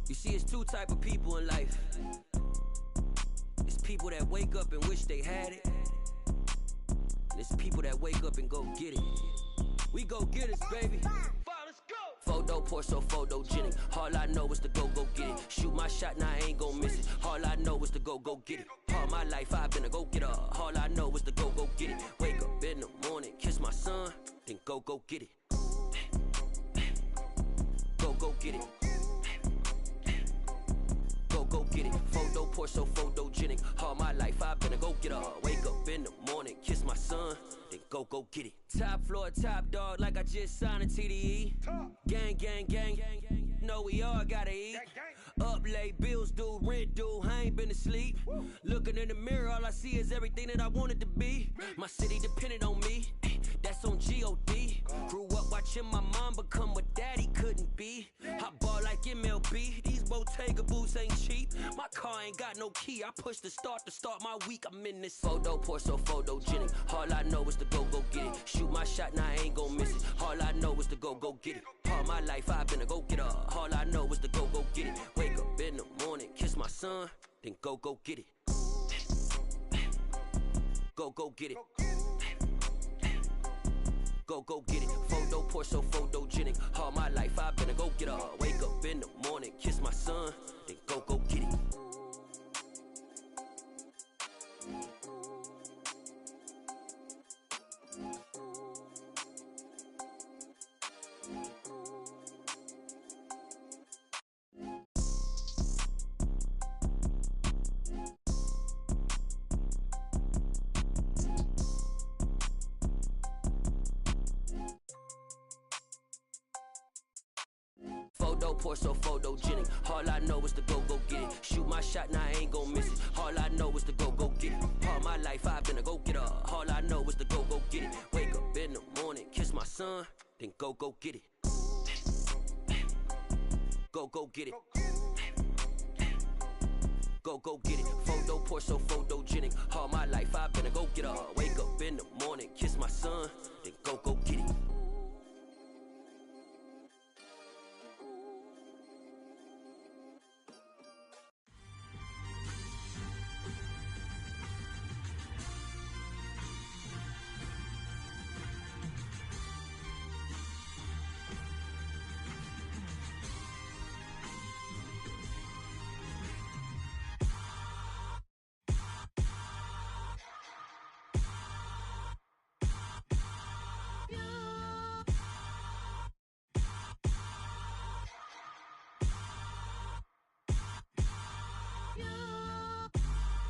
You see, it's two type of people in life. It's people that wake up and wish they had it. And it's people that wake up and go get it. We go get it, baby. Photo poor, so photogenic. All I know is to go get it. Shoot my shot, now I ain't gon' miss it. All I know is to go get it. All my life I've been a go-getter. All I know is to go get it. Wake up in the morning, kiss my son, then go get it. Go get it. Go get it. Photo poor, so photogenic. All my life I've been a go-getter. Wake up in the morning, kiss my son, then go get it. Top floor, top dog, like I just signed a TDE. Gang. Know we all gotta eat. Up late, bills due, rent due, I ain't been asleep. Looking in the mirror, all I see is everything that I wanted to be. My city depended on me, that's on G.O.D. Grew up watching my mom become what daddy couldn't be. I ball like MLB, these Bottega boots ain't cheap. My car ain't got no key, I push the start to start my week. I'm in this photo poor, so photogenic. All I know is to go get it. Shoot my shot, now I ain't gon' miss it. All I know is to go get it. All my life I've been a go-getter. All I know is to go get it. Wake up in the morning, kiss my son, then go get it. Go get it. Go get it. Photo poor, so photogenic. All my life I've been a go-getter. Wake up in the morning, kiss my son, then go get it. Photo poor, so photogenic. All I know is to go get it. Shoot my shot, now I ain't gon' miss it. All I know is to go get it. All my life I've been a go-getter. All I know is to go get it. Wake up in the morning, kiss my son, then go get it. Go get it. Go get it. Photo poor, so photogenic. All my life I've been a go-getter. Wake up in the morning, kiss my son, then go get it.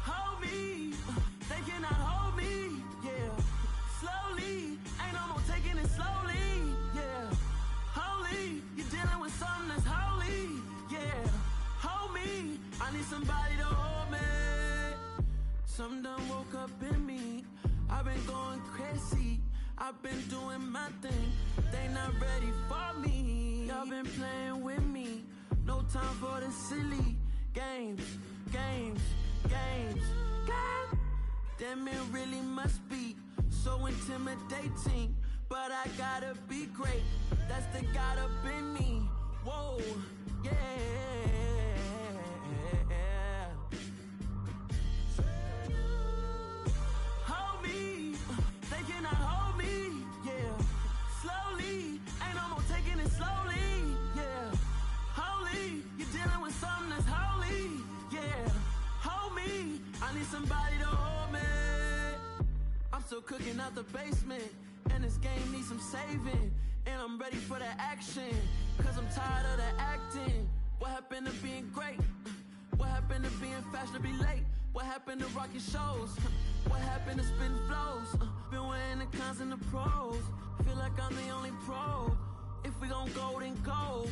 Hold me, they cannot hold me, yeah. Slowly, ain't no more taking it slowly, yeah. Holy, you're dealing with something that's holy, yeah. Hold me, I need somebody to hold me. Something done woke up in me, I've been going crazy. I've been doing my thing, they not ready for me. Y'all been playing with me, no time for the silly games. Damn, it really must be so intimidating, but I gotta be great, that's the God up in me. Whoa, yeah. Hold me, they cannot hold me, yeah. Slowly, ain't no more taking it slowly, yeah. Holy, you're dealing with something that's holy, yeah. Hold me, I need somebody to hold me. I'm still cooking out the basement, and this game needs some saving. And I'm ready for the action, cause I'm tired of the acting. What happened to being great? What happened to being fashionably late? What happened to rocking shows? What happened to spitting flows? Been weighing the cons and the pros. Feel like I'm the only pro. If we gon' go, then go.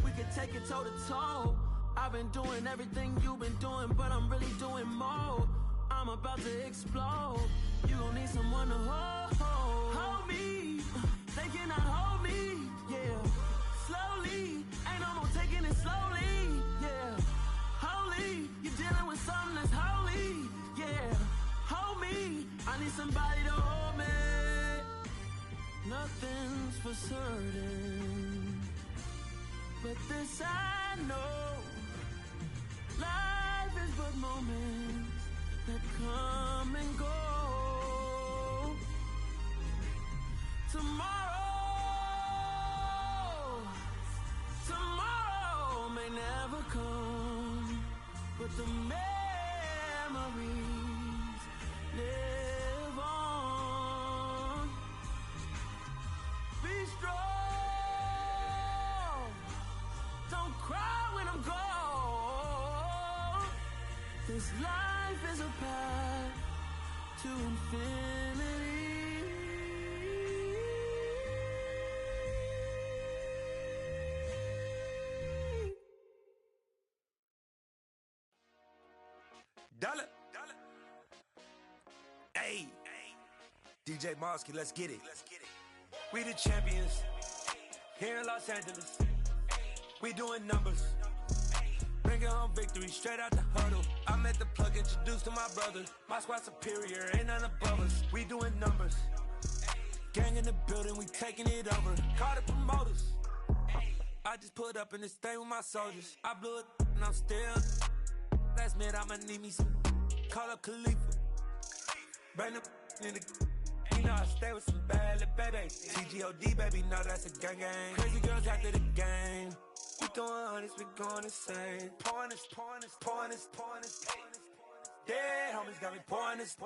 We can take it toe to toe. I've been doing everything you've been doing, but I'm really doing more. I'm about to explode. You gon' need someone to hold me. They cannot hold me, yeah. Slowly, ain't no more taking it slowly, yeah. Holy, you're dealing with something that's holy, yeah. Hold me, I need somebody to hold me. Nothing's for certain, but this I know. Life is but moments that come and go. Tomorrow may never come, but the memories live on. Be strong, don't cry when I'm gone. This life is a path to infinity. Dollar. Hey, DJ Mosky, let's get it. We the champions here in Los Angeles. We doing numbers. Bringing home victory straight out the huddle. I'm at the plug, introduced to my brother. My squad superior, ain't none above us. We doing numbers. Gang in the building, we taking it over. Call the promoters. I just put up in this thing with my soldiers. I blew it and I'm still. Last minute, I'ma need me some. Call up Khalifa. Bring them in the. You know I stay with some bad little baby. TGOD, baby, no, that's a gang gang. Crazy girls after the game. We throwing hundreds, we going insane. Pouring this. Dead homies got me pouring this.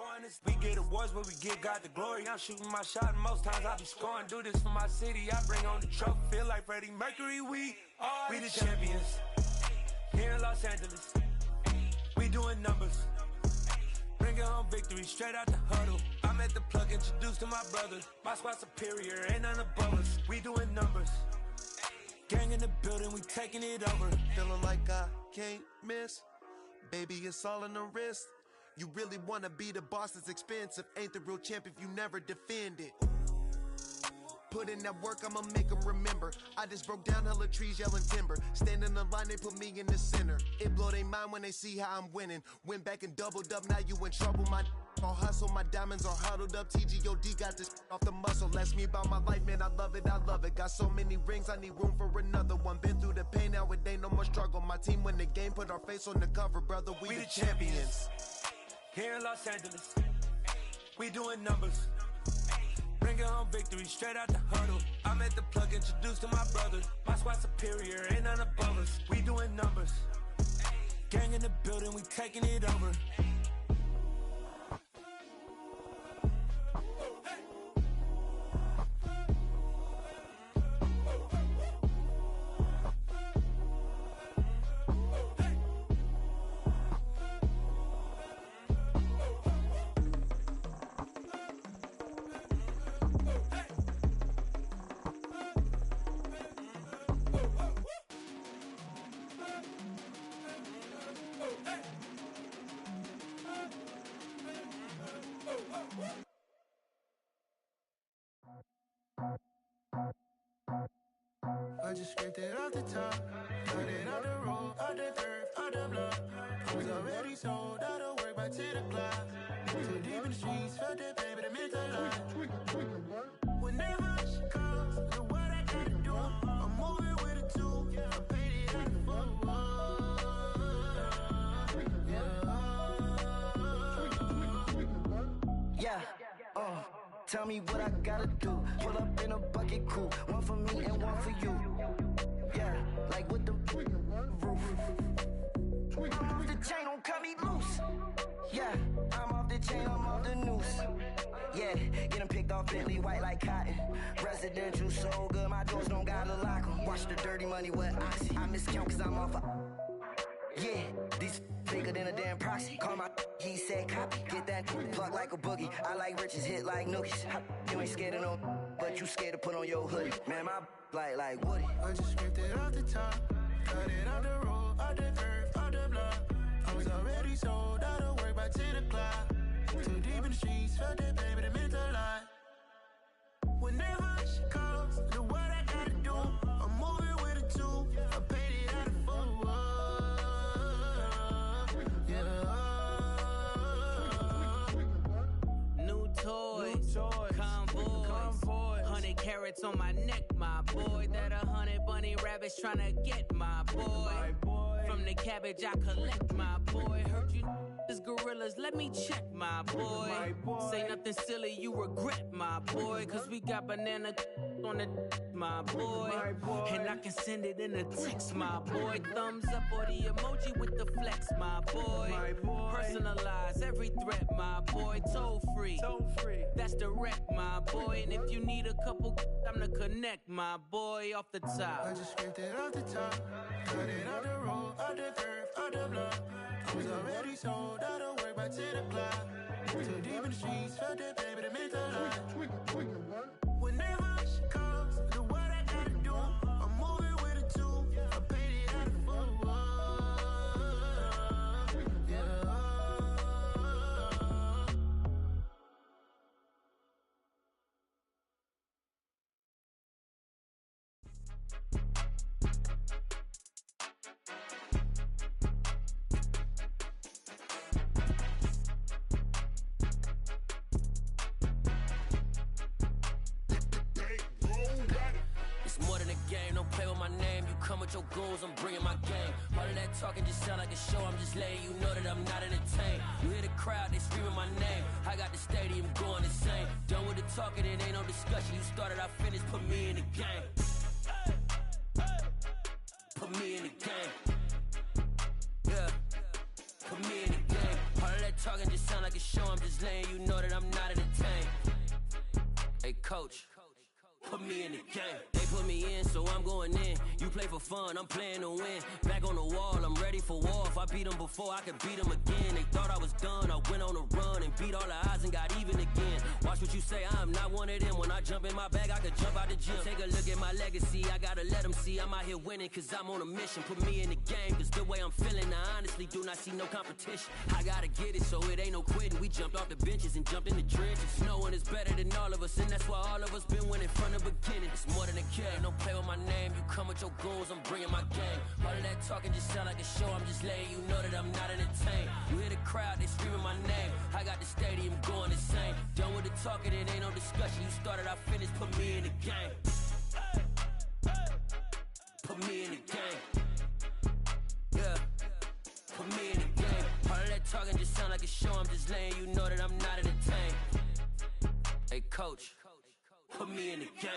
We get awards where we give God the glory. I'm shooting my shot and most times I be scoring. Do this for my city, I bring on the trophy. Feel like Freddie Mercury, we the champions. Here in Los Angeles. We doing numbers. Bringing home victory straight out the huddle. I'm at the plug, introduced to my brother. My squad superior, ain't none above us. We doing numbers. Gang in the building, we taking it over. Feeling like I can't miss. Baby, it's all in the wrist. You really wanna be the boss, it's expensive. Ain't the real champ if you never defend it. Put in that work, I'ma make them remember. I just broke down hella trees, yelling timber. Stand in the line, they put me in the center. It blow their mind when they see how I'm winning. Went back and doubled up, now you in trouble. My all hustle, my diamonds are huddled up. TGOD got this off the muscle. Ask me about my life, man, I love it. Got so many rings, I need room for another one. Been through the pain, now it ain't no more struggle. My team win the game, put our face on the cover, brother. We the champions. Here in Los Angeles, we doing numbers. Bringing home victory straight out the huddle. I'm at the plug, introduced to my brother. My squad superior, ain't none above us. We doing numbers. Gang in the building, we taking it over. just scraped it off the top. Cut it out the road, out the curve, out the block. I was already sold out of work by 10 o'clock. Too deep in the streets, felt that pain, but it meant a lot. Whenever she calls, look what I gotta do. I'm moving with a two, I paid it out the full. Yeah, tell me what I gotta do. Pull up in a bucket crew, one for me and one for you. Yeah, like with the roof. I'm off the chain, don't cut me loose. Yeah, I'm off the chain, I'm off the noose. Yeah, get them picked off Bentley, white like cotton. Residential so good, my doors don't gotta lock them. Watch the dirty money with oxy. I miscount cause I'm off a... Yeah, these bigger than a damn proxy. Call my he said copy. Get that plug like a boogie. I like riches, hit like nookies. You ain't scared of no, but you scared to put on your hoodie. Man, my like Woody. I just scraped it off the top. Cut it out the road, out the curve, out the block. I was already sold out of work by 10 o'clock. Too deep in the streets, felt that pain, but it meant a lot. Whenever she calls, look what I gotta do. I'm moving with a two, I paid it out of full. New toys, convoy, 100 carats on my neck, my boy. That 100 bunny rabbits tryna get my boy. From the cabbage I collect, my boy. Heard you is gorillas, let me check, my boy. Say nothing silly, you regret, my boy. Cause we got banana on the my boy. And I can send it in a text, my boy. Thumbs up or the emoji with the flex, my boy. Personalize every threat, my boy. Toll free, that's direct, my boy. And if you need a couple, I'm the connect, my boy. Off the top, I just scraped it off the top. Cut it out the road, out the curve, out the block. I was already sold out of work by 10 o'clock. Too deep in the streets, felt that pain, but it meant a lot. Whenever she calls, look what I gotta do. I'm moving with a two, I paid it out of full. It's more than a game, don't play with my name. You come with your goons, I'm bringing my game. All of that talking just sound like a show, I'm just letting you know that I'm not entertained. You hear the crowd, they screaming my name. I got the stadium going insane. Done with the talking, it ain't no discussion. You started, I finished, put me in the game. Put me in the game. Yeah, put me in the game. All of that talking just sound like a show, I'm just letting you know that I'm not entertained. Hey coach, put me in the game. They put me in, so I'm going in. You play for fun, I'm playing to win. Back on the wall, I'm ready for war. If I beat them before, I could beat them again. They thought I was done, I went on a run and beat all the odds and got even again. Watch what you say, I'm not one of them. When I jump in my bag, I could jump out the gym. Take a look at my legacy, I gotta let them see I'm out here winning, cause I'm on a mission. Put me in the game, cause the way I'm feeling, I honestly do not see no competition. I gotta get it, so it ain't no quitting. We jumped off the benches and jumped in the trenches. No one is better than all of us, and that's why all of us been winning from the beginning. It's more than a game, don't play with my name. You come with your goons, I'm bringing my game. All of that talking just sound like a show, I'm just letting you know that I'm not entertained. You hear the crowd, they screaming my name. I got the stadium going insane. Done with the talking, it ain't no discussion. You started, I finished, put me in the game. Put me in the game. Yeah, put me in the game. All of that talking just sound like a show, I'm just letting you know that I'm not entertained. Hey coach, put me in the game.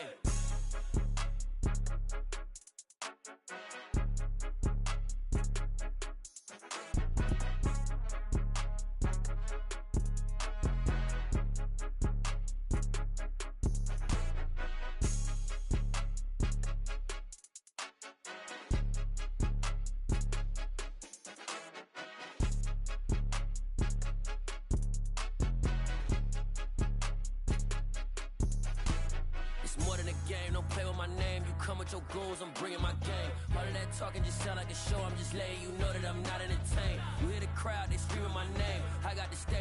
More than a game, don't play with my name. You come with your goons, I'm bringing my game. All of that talking just sound like a show, I'm just letting you know that I'm not entertained. You hear the crowd, they screaming my name. I got the stage.